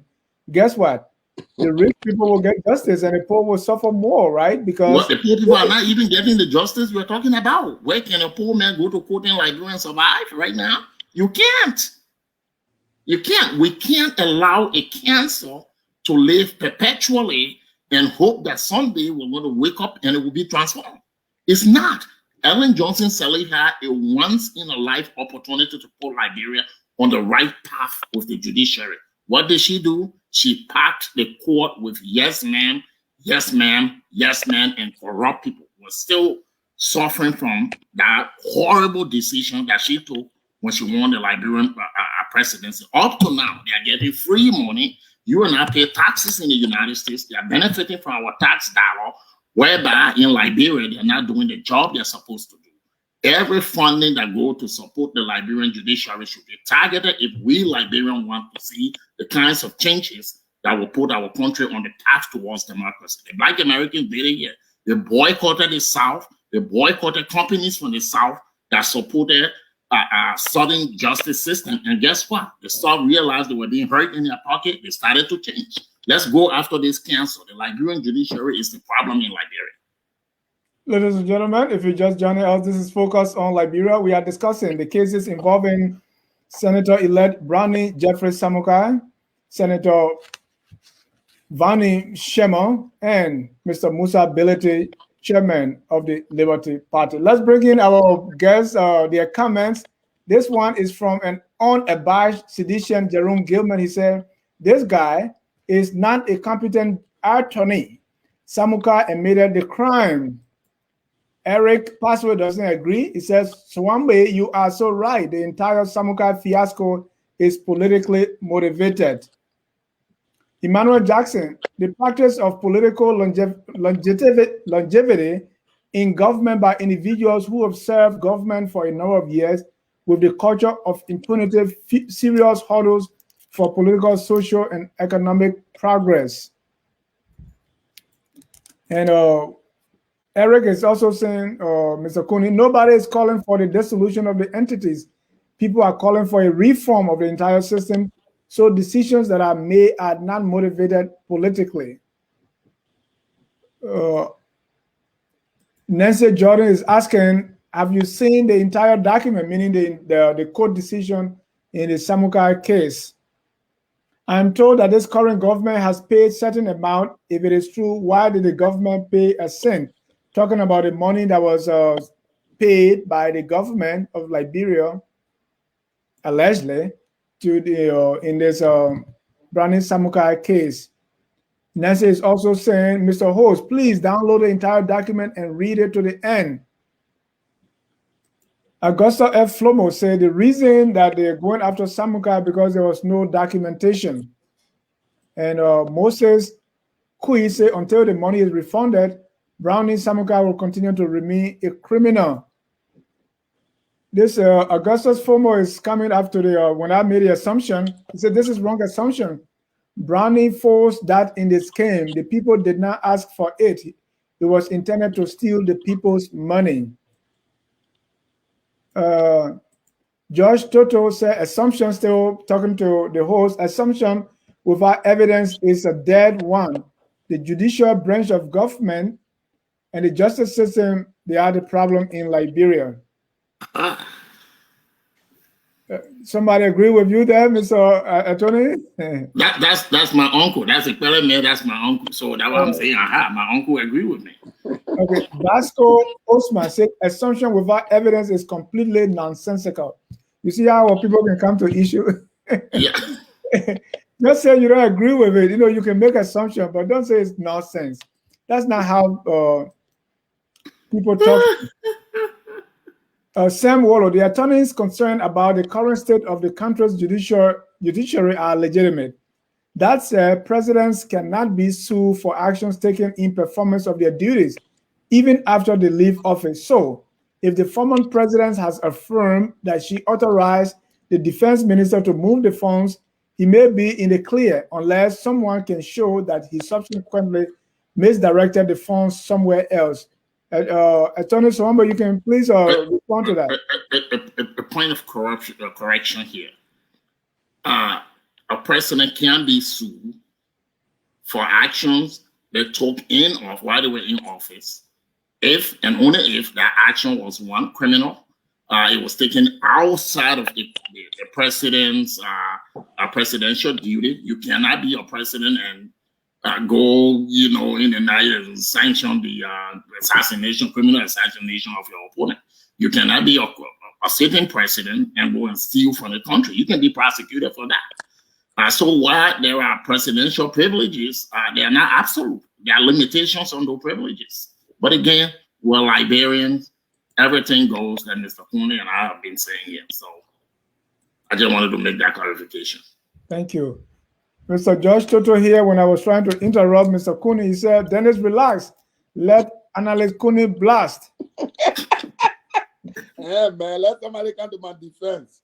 Guess what? The rich people will get justice and the poor will suffer more, right? Because the poor people are not even getting the justice we're talking about. Where can a poor man go to court in Liberia and survive right now? You can't. You can't. We can't allow a cancer to live perpetually and hope that someday we're going to wake up and it will be transformed. It's not. Ellen Johnson Sirleaf had a once-in-a-life opportunity to put Liberia on the right path with the judiciary. What did she do? She packed the court with yes, ma'am, yes, ma'am, yes, ma'am, and corrupt people. We're still suffering from that horrible decision that she took when she won the Liberian presidency. Up to now, they are getting free money. You and I pay taxes in the United States. They are benefiting from our tax dollar, whereby in Liberia, they're not doing the job they're supposed to do. Every funding that goes to support the Liberian judiciary should be targeted if we Liberians want to see the kinds of changes that will put our country on the path towards democracy. The Black Americans did it here. They boycotted the South. They boycotted companies from the South that supported Southern justice system. And guess what? The South realized they were being hurt in their pocket. They started to change. Let's go after this cancer. The Liberian judiciary is the problem in Liberia. Ladies and gentlemen, if you're just joining us, this is Focus on Liberia. We are discussing the cases involving Senator-elect Brownie Jeffrey Samukai, Senator Varney Sherman, and Mr. Musa Bility, chairman of the Liberty Party. Let's bring in our guests, their comments. This one is from an unabashed sedition, Jerome Gilman. He said, this guy is not a competent attorney. Samukai admitted the crime. Eric Password doesn't agree. He says, Swambe, you are so right. The entire Samukai fiasco is politically motivated. Emmanuel Jackson, the practice of political longevity in government by individuals who have served government for a number of years with the culture of impunity, serious hurdles for political, social, and economic progress. And Eric is also saying, Mr. Cooney, nobody is calling for the dissolution of the entities. People are calling for a reform of the entire system, so decisions that are made are not motivated politically. Nancy Jordan is asking, have you seen the entire document, meaning the court decision in the Samukai case? I'm told that this current government has paid certain amount. If it is true, why did the government pay a cent? Talking about the money that was paid by the government of Liberia, allegedly, to the in this Brownie Samukai case. Nancy is also saying, Mr. Host, please download the entire document and read it to the end. Augusta F. Flomo said the reason that they're going after Samukai because there was no documentation. And Moses Kui said until the money is refunded, Brownie Samukai will continue to remain a criminal. This Augustus Fomo is coming after the when I made the assumption. He said this is wrong assumption. Brownie forced that in the scheme. The people did not ask for it. It was intended to steal the people's money. Josh Toto said assumption, still talking to the host, assumption without evidence is a dead one. The judicial branch of government and the justice system, they are the problem in Liberia. Somebody agree with you there, Mr. Attorney? That's my uncle. That's a man. That's my uncle. So that's what I'm saying. My uncle agree with me. Okay, Vasco Osman said assumption without evidence is completely nonsensical. You see how people can come to issue? Yeah. Just say you don't agree with it. You know, you can make assumption, but don't say it's nonsense. That's not how people talk. Sam Wallow, the attorneys concerned about the current state of the country's judiciary are legitimate. That said, presidents cannot be sued for actions taken in performance of their duties, even after they leave office. So, If the former president has affirmed that she authorized the defense minister to move the funds, he may be in the clear unless someone can show that he subsequently misdirected the funds somewhere else. Attorney Swamba, you can please respond to that. A point of correction here. A president can be sued for actions they took while they were in office, if and only if that action was one, criminal, it was taken outside of the president's presidential duty. You cannot be a president and go, in the night and sanction the criminal assassination of your opponent. You cannot be a sitting president and go and steal from the country. You can be prosecuted for that. So while there are presidential privileges, they are not absolute. There are limitations on those privileges. But again, we're Liberians. Everything goes that Mr. Cooney and I have been saying here. So I just wanted to make that clarification. Thank you. Mr. Josh Toto here, when I was trying to interrupt Mr. Cooney, he said, Dennis, relax. Let analyst Cooney blast. Yeah, man, let somebody come to my defense.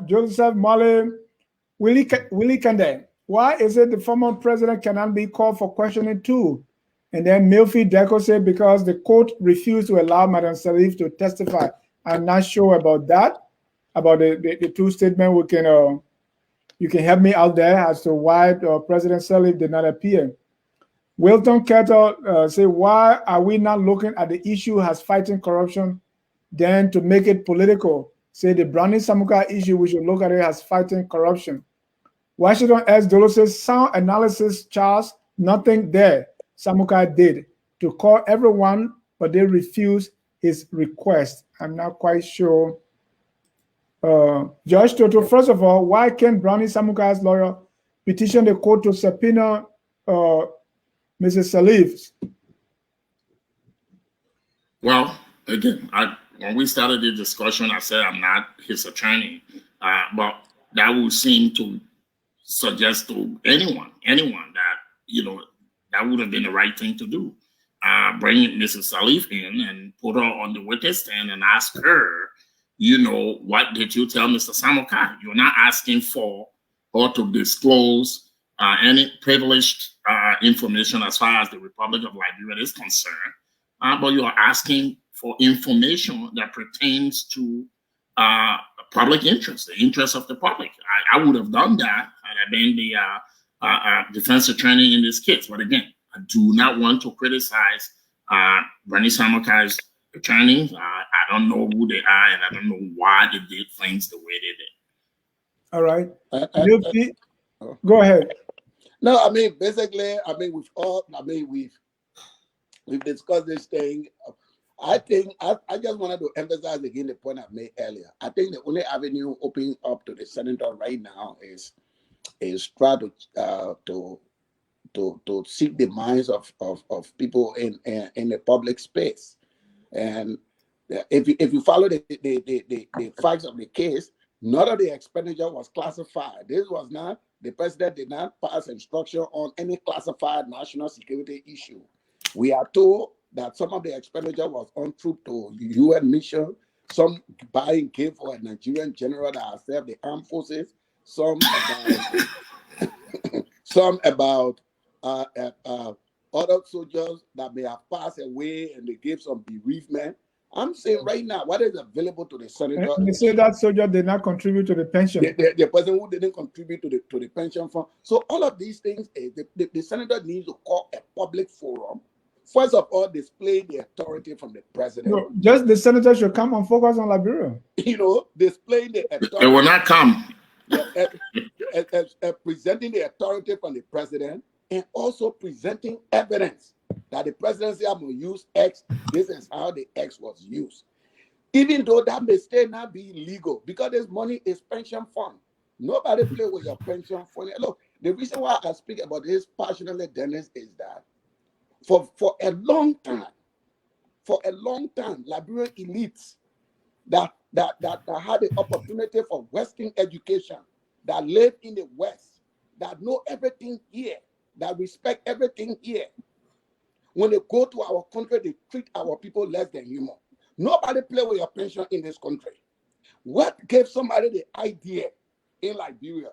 Joseph Molly, Willie Kende, why is it the former president cannot be called for questioning too? And then Milfi Deco said because the court refused to allow Madam Salif to testify. I'm not sure about that, about the two statements. You can help me out there as to why President Salif did not appear. Wilton Kettle say, why are we not looking at the issue as fighting corruption then to make it political? Say the Brownie Samukai issue, we should look at it as fighting corruption. Washington S. Dolo says, sound analysis, Charles, nothing there. Samukai did to call everyone, but they refused his request. I'm not quite sure. Judge Toto, first of all, why can't Brownie Samukai's lawyer petition the court to subpoena Mrs. Salif? Well, again, when we started the discussion, I said I'm not his attorney, but that would seem to suggest to anyone that, that would have been the right thing to do. Bring Mrs. Salif in and put her on the witness stand and ask her, what did you tell Mr. Samukai? You're not asking for her to disclose any privileged information as far as the Republic of Liberia is concerned, but you are asking for information that pertains to public interest, the interest of the public. I would have done that had I been the defense attorney in this case. But again, I do not want to criticize Bernie Samukai's attorneys. I don't know who they are, and I don't know why they did things the way they did. All right. Go ahead. No, basically, we've discussed this thing. I think I just wanted to emphasize again the point I made earlier. I think the only avenue opening up to the senator right now is try to seek the minds of people in the public space. And if you follow the facts of the case, none of the expenditure was classified. This was not, the president did not pass instruction on any classified national security issue. We are told that some of the expenditure was on troop to UN mission, some buying gift for a Nigerian general that has served the armed forces, some about other soldiers that may have passed away and they gave some bereavement. I'm saying right now, what is available to the senator? And they say that soldier did not contribute to the pension. The person who didn't contribute to the pension fund. So all of these things, the senator needs to call a public forum. First of all, display the authority from the president. No, just the senator should come and focus on Liberia. Display the authority. They will not come. Presenting the authority from the president and also presenting evidence that the presidency I'm going to use X. This is how the X was used. Even though that may still not be legal, because this money is pension fund. Nobody play with your pension fund. Look, the reason why I speak about this passionately, Dennis, is that for a long time, Liberian elites that had the opportunity for Western education, that live in the West, that know everything here, that respect everything here, When they go to our country, they treat our people less than human. Nobody play with your pension in this country. What gave somebody the idea in Liberia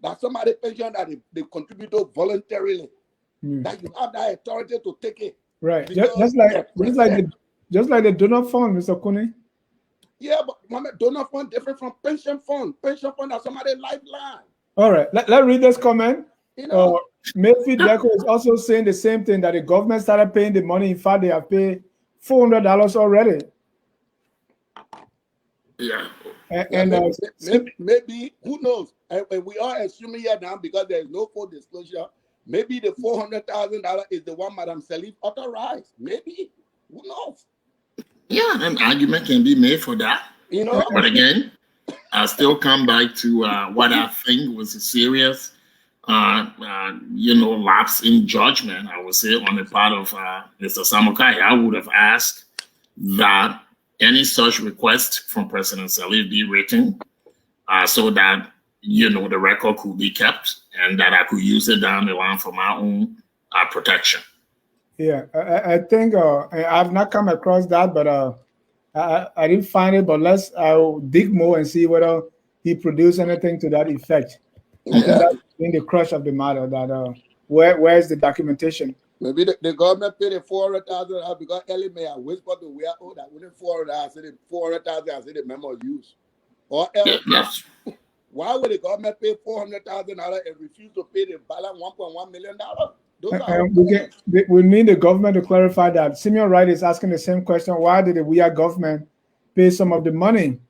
that somebody pension that they contribute to voluntarily, that you have that authority to take it? Right. Just like the donor fund, Mr. Kuni. Yeah, but donor fund different from pension fund. Pension fund is somebody's lifeline. All right. Let's read this comment. Mayfield Deco is also saying the same thing, that the government started paying the money. In fact, they have paid $400 already. Yeah. And maybe, who knows? And we are assuming here now, because there is no full disclosure, maybe the $400,000 is the one Madam Salif authorized. Maybe. Who knows? Yeah, an argument can be made for that. But again, I still come back to what I think was a serious, lapse in judgment, I would say, on the part of Mr. Samukai. I would have asked that any such request from President Salif be written so that, the record could be kept and that I could use it down the line for my own protection. Yeah, I think I've not come across that, but I didn't find it. But I'll dig more and see whether he produced anything to that effect. I think that's in the crush of the matter. That where is the documentation? Maybe the government paid the $400,000 because Ellie May whispered to where that within $400,000, I said $400,000, I said the memo used. Or else, why would the government pay $400,000 and refuse to pay the balance $1.1 million? We need the government to clarify that. Simeon Wright is asking the same question. Why did the WIA government pay some of the money?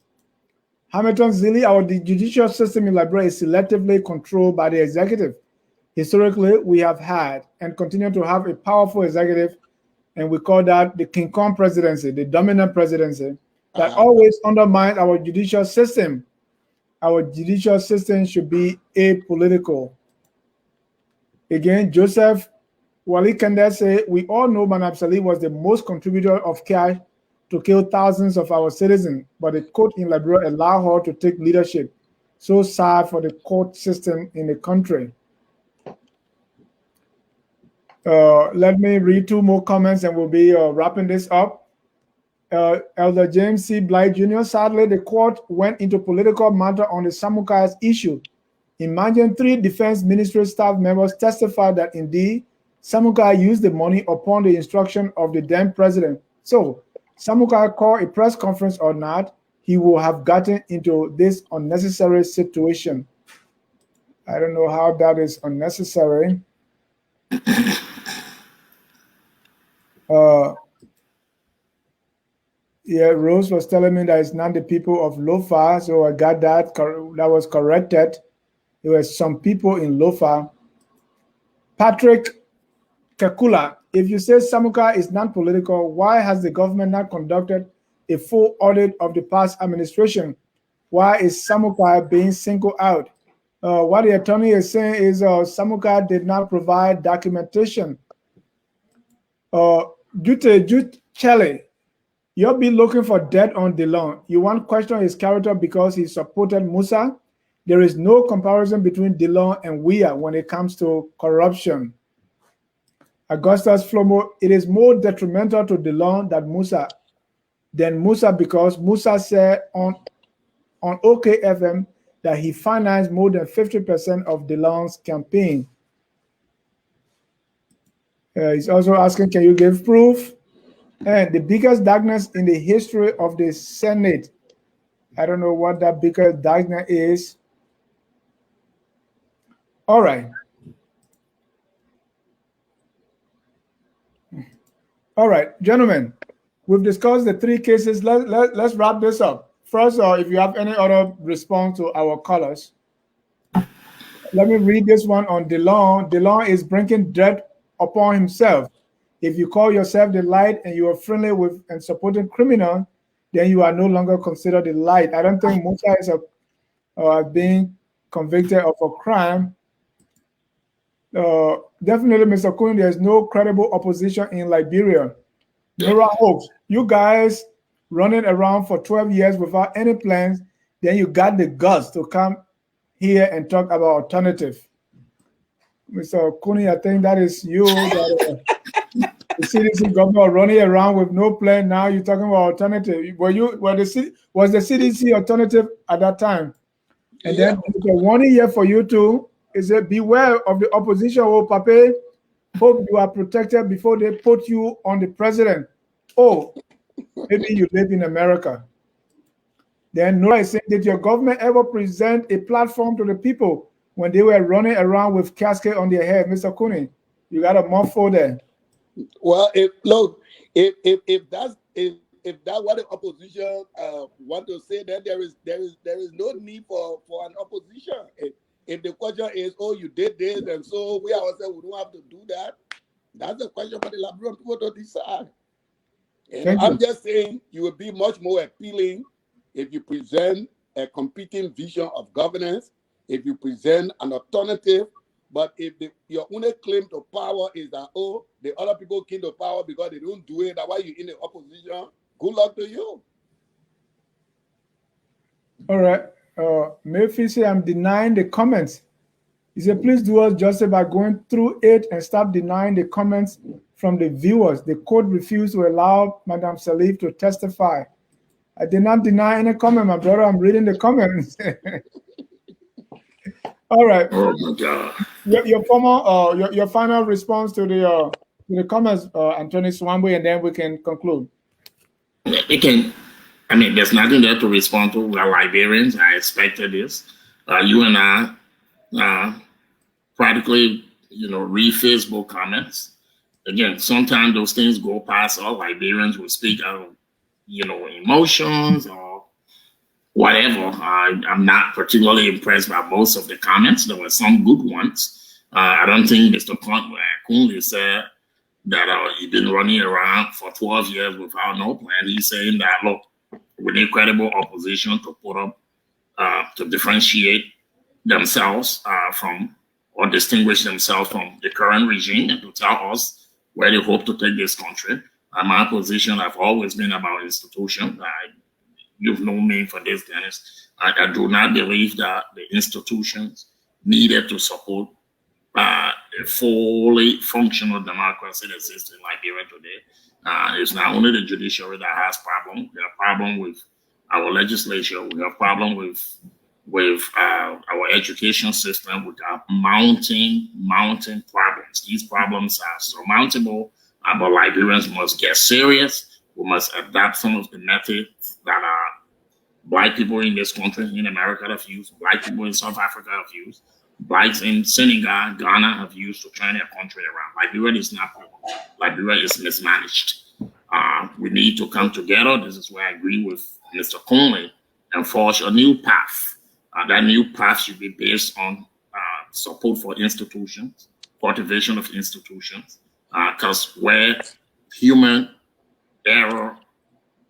Hamilton Zilli, our judicial system in Liberia is selectively controlled by the executive. Historically, we have had and continue to have a powerful executive, and we call that the King Kong presidency, the dominant presidency, that always undermines our judicial system. Our judicial system should be apolitical. Again, Joseph Wali Kende say, we all know Madam Salif was the most contributor of cash to kill thousands of our citizens, but the court in Liberia allowed her to take leadership. So sad for the court system in the country. Let me read two more comments and we'll be wrapping this up. Elder James C. Blythe Jr., sadly, the court went into political matter on the Samukai's issue. Imagine 3 defense ministry staff members testified that indeed Samukai used the money upon the instruction of the then president. So Samukai called a press conference or not, he will have gotten into this unnecessary situation. I don't know how that is unnecessary. Yeah, Rose was telling me that it's not the people of Lofa, so I got that. That was corrected. There were some people in Lofa. Patrick Kakula, if you say Samukai is non-political, why has the government not conducted a full audit of the past administration? Why is Samukai being singled out? What the attorney is saying is Samukai did not provide documentation. Judicial, you'll be looking for debt on DeLong. You want to question his character because he supported Musa? There is no comparison between DeLong and WIA when it comes to corruption. Augustus Flomo, it is more detrimental to DeLong than Musa because Musa said on OKFM that he financed more than 50% of DeLong's campaign. He's also asking, can you give proof? And the biggest darkness in the history of the Senate. I don't know what that biggest darkness is. All right. All right, gentlemen, we've discussed the 3 cases. Let's wrap this up. First, if you have any other response to our callers, let me read this one on DeLong. DeLong is bringing debt upon himself. If you call yourself the light and you are friendly with and supporting criminal, then you are no longer considered the light. I don't think Musa is being convicted of a crime. Definitely, Mr. Kuhn, there's no credible opposition in Liberia. Nora hopes you guys running around for 12 years without any plans, then you got the guts to come here and talk about alternative. Mr. Kuni, I think that is you that CDC governor running around with no plan. Now you're talking about alternative. Was the CDC alternative at that time? And then the warning here for you too is that beware of the opposition. Oh, Pape, hope you are protected before they put you on the president. Oh, maybe you live in America. Then Nora is saying, did your government ever present a platform to the people when they were running around with casket on their head? Mr. Cooney, you got a mouthful there. Well, if that's what the opposition want to say, then there is no need for an opposition. If the question is, oh, you did this, and so we ourselves we don't have to do that, that's a question for the Liberian people to decide. And I'm just saying, you will be much more appealing if you present a competing vision of governance, if you present an alternative. But if your only claim to power is that, oh, the other people came to power because they don't do it, that's why you're in the opposition, good luck to you. All right. Mayfield said, I'm denying the comments. He said, please do us justice by going through it and stop denying the comments from the viewers. The court refused to allow Madam Salif to testify. I did not deny any comment, my brother. I'm reading the comments. All right. Oh my God. Your final response to the comments, Anthony Swambe, and then we can conclude. I mean, there's nothing there to respond to. We are Liberians. I expected this. You and I practically, read Facebook comments. Again, sometimes those things go past. All Liberians will speak out of, emotions or whatever. I'm not particularly impressed by most of the comments. There were some good ones. I don't think Mr. Kunle said that he's been running around for 12 years without no plan. He's saying that, look, we need credible opposition to put up, to differentiate themselves from or distinguish themselves from the current regime and to tell us where they hope to take this country. My position, I've always been about institutions. You've known me for this, Dennis. I do not believe that the institutions needed to support a fully functional democracy that exists in Liberia today. It's not only the judiciary that has problems. We have problem with our legislature. We have problem with our education system. We have mounting problems. These problems are surmountable, but Liberians must get serious. We must adapt some of the methods that Black people in this country, in America, have used, Black people in South Africa have used, Blacks in Senegal, Ghana have used to turn their country around. Liberia is not perfect. Liberia is mismanaged. We need to come together. This is where I agree with Mr. Conley and forge a new path. That new path should be based on support for institutions, cultivation of institutions, because where human error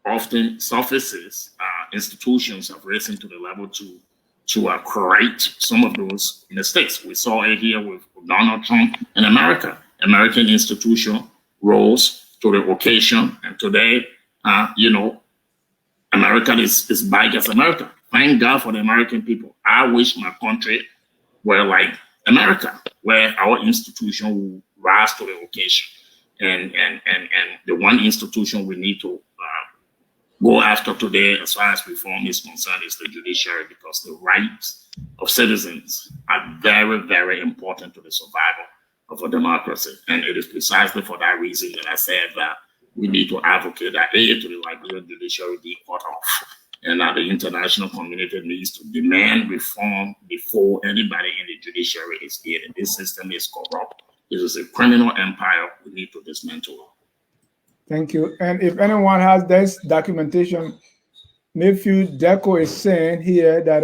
often surfaces, institutions have risen to the level to correct some of those mistakes. We saw it here with Donald Trump in America. American institution rose to the occasion, and today, America is back as America. Thank God for the American people. I wish my country were like America, where our institution will rise to the occasion. And the one institution we need to go after today, as far as reform is concerned, is the judiciary, because the rights of citizens are very, very important to the survival of a democracy. And it is precisely for that reason that I said that we need to advocate that aid to the Liberian judiciary be cut off, and that the international community needs to demand reform before anybody in the judiciary is aided. This system is corrupt. This is a criminal empire. We need to dismantle it. Thank you. And if anyone has this documentation, Mayfield Deco is saying here that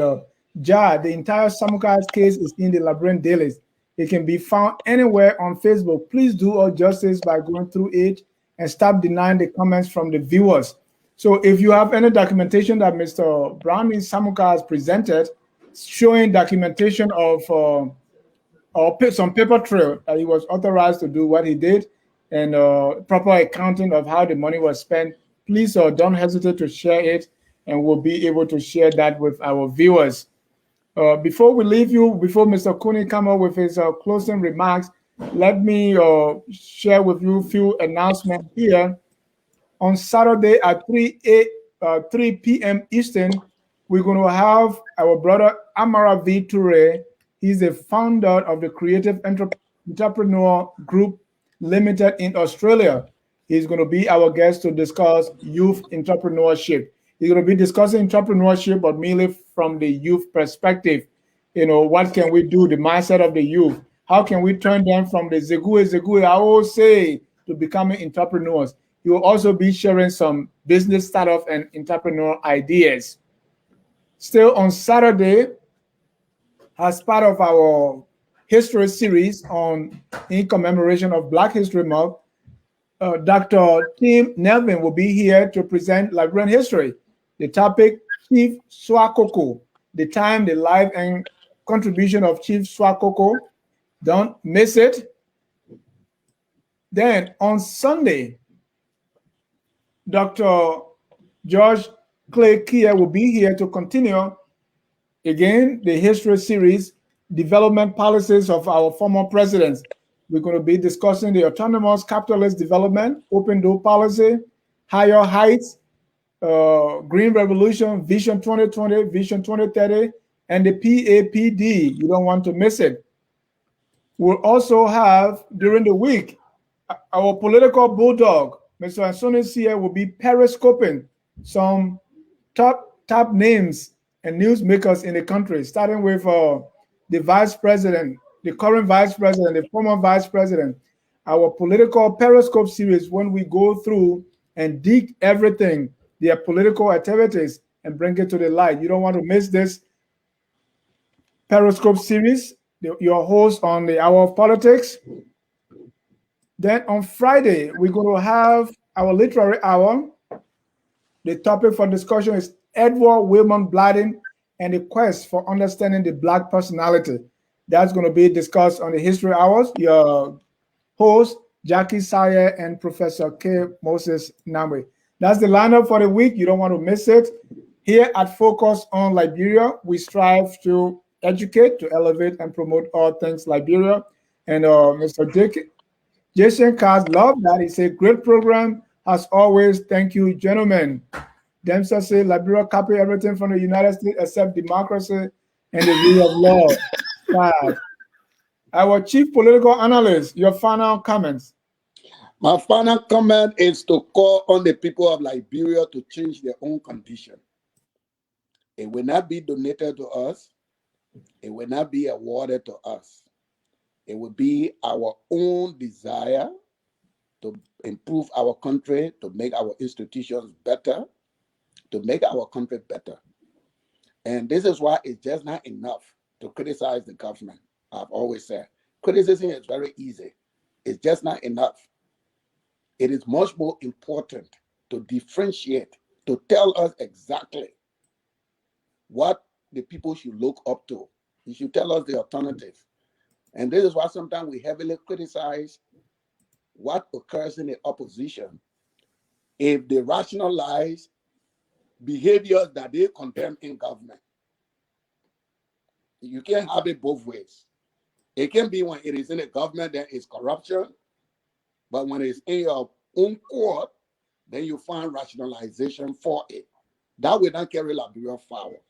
the entire Samukai case is in the Liberian dailies. It can be found anywhere on Facebook. Please do us justice by going through it and stop denying the comments from the viewers. So if you have any documentation that Mr. Brownie Samukai has presented, showing documentation of some paper trail that he was authorized to do what he did, and proper accounting of how the money was spent, please don't hesitate to share it, and we'll be able to share that with our viewers. Before we leave you, before Mr. Cooney come up with his closing remarks, let me share with you a few announcements here. On Saturday at 3 p.m. Eastern, we're going to have our brother Amara V. Toure. He's the founder of the Creative Entrepreneur Group Limited in Australia. He's going to be our guest to discuss youth entrepreneurship. He's going to be discussing entrepreneurship, but mainly from the youth perspective. You know, what can we do, the mindset of the youth? How can we turn them from the Zegue, I always say, to becoming entrepreneurs? He will also be sharing some business startup and entrepreneur ideas. Still on Saturday, as part of our history series in commemoration of Black History Month, Dr. Tim Nelvin will be here to present Liberian history. The topic, Chief Swakoko, the time, the life, and contribution of Chief Swakoko. Don't miss it. Then on Sunday, Dr. George Clay Kia will be here to continue again the history series, development policies of our former presidents. We're going to be discussing the autonomous capitalist development, open door policy, higher heights, green revolution, vision 2020, vision 2030, and the PAPD. You don't want to miss it. We'll also have during the week our political bulldog, Mr. Ansonis here, will be periscoping some top names and newsmakers in the country, starting with the vice president, the current vice president, the former vice president. Our political periscope series, when we go through and dig everything, their political activities, and bring it to the light. You don't want to miss this periscope series. Your host on the Hour of Politics. Then on Friday, we're going to have our literary hour. The topic for discussion is Edward Wilmot Bladden and the quest for understanding the Black personality. That's going to be discussed on the history hours. Your host, Jackie Sayer and Professor K. Moses Namwe. That's the lineup for the week. You don't want to miss it. Here at Focus on Liberia, we strive to educate, to elevate, and promote all things Liberia. And Mr. Jason Cars, love that. It's a great program. As always, thank you, gentlemen. Dempsey said Liberia copy everything from the United States except democracy and the rule of law. Bad. Our chief political analyst, your final comments. My final comment is to call on the people of Liberia to change their own condition. It will not be donated to us. It will not be awarded to us. It will be our own desire to improve our country, to make our institutions better, to make our country better. And this is why it's just not enough to criticize the government. I've always said, criticism is very easy. It's just not enough. It is much more important to differentiate, to tell us exactly what the people should look up to. You should tell us the alternative. And this is why sometimes we heavily criticize what occurs in the opposition if they rationalize behaviors that they condemn in government. You can't have it both ways. It can be when it is in the government, there is corruption. But when it's in your own court, then you find rationalization for it. That will not carry Liberia forward.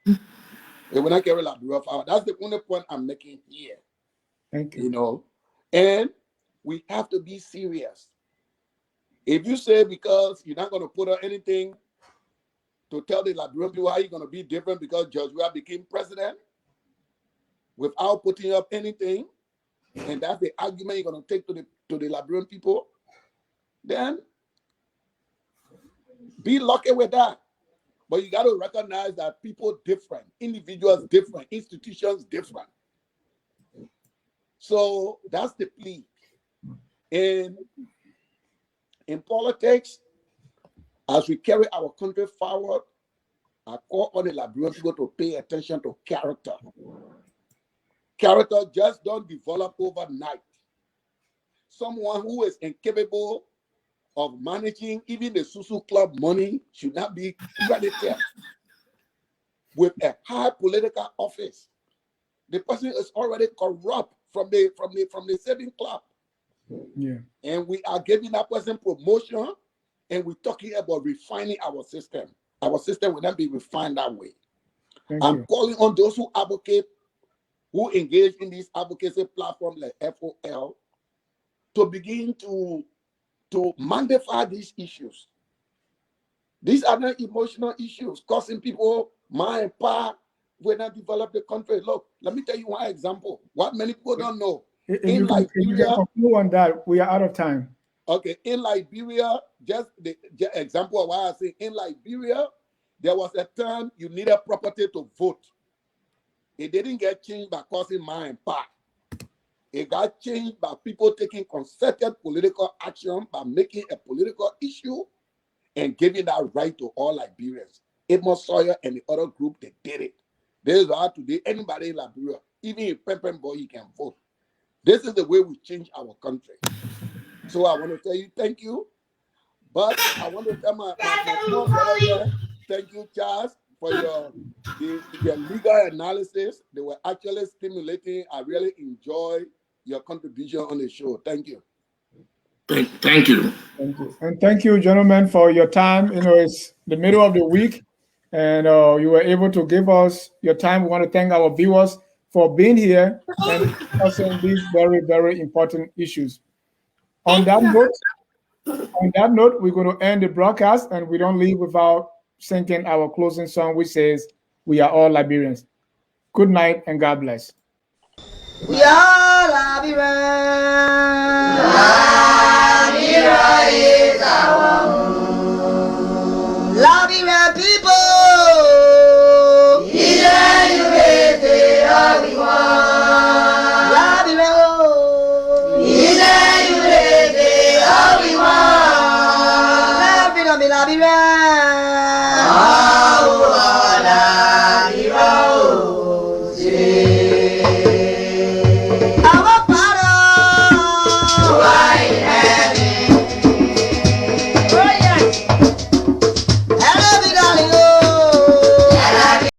It will not carry Liberia forward. That's the only point I'm making here. Thank you. You know, and we have to be serious. If you say because you're not going to put out anything to tell the Liberian people how you're going to be different because George Weah became president without putting up anything, and that's the argument you're going to take to the Liberian people, then be lucky with that. But you got to recognize that people different, individuals different, institutions different. So that's the plea. In politics, as we carry our country forward, I call on the Liberian people to pay attention to character. Character just don't develop overnight. Someone who is incapable of managing even the Susu Club money should not be credited with a high political office. The person is already corrupt from the saving club. Yeah. And we are giving that person promotion, and we're talking about refining our system. Our system will not be refined that way. I'm calling on those who advocate, who engage in this advocacy platform like FOL, to begin to magnify these issues. These are not emotional issues causing people mind and power when I develop the country. Look, let me tell you one example. What many people don't know. If you can conclude on that, we are out of time. Okay, in Liberia, just the example of why I say in Liberia, there was a time you needed property to vote. It didn't get changed by causing mind and power. It got changed by people taking concerted political action by making a political issue and giving that right to all Liberians. Amos Sawyer and the other group, they did it. This is how today anybody in Liberia, even a Pempen boy, he can vote. This is the way we change our country. So I want to tell you thank you. But I want to tell my small brother here, thank you, Charles, for your legal analysis. They were actually stimulating. I really enjoy your contribution on the show. Thank you. Thank you. Thank you. And thank you, gentlemen, for your time. You know, it's the middle of the week, and you were able to give us your time. We want to thank our viewers for being here and discussing these very, very important issues. On that note, we're going to end the broadcast, and we don't leave without singing our closing song, which says, "We are all Liberians." Good night, and God bless. We are Liberians.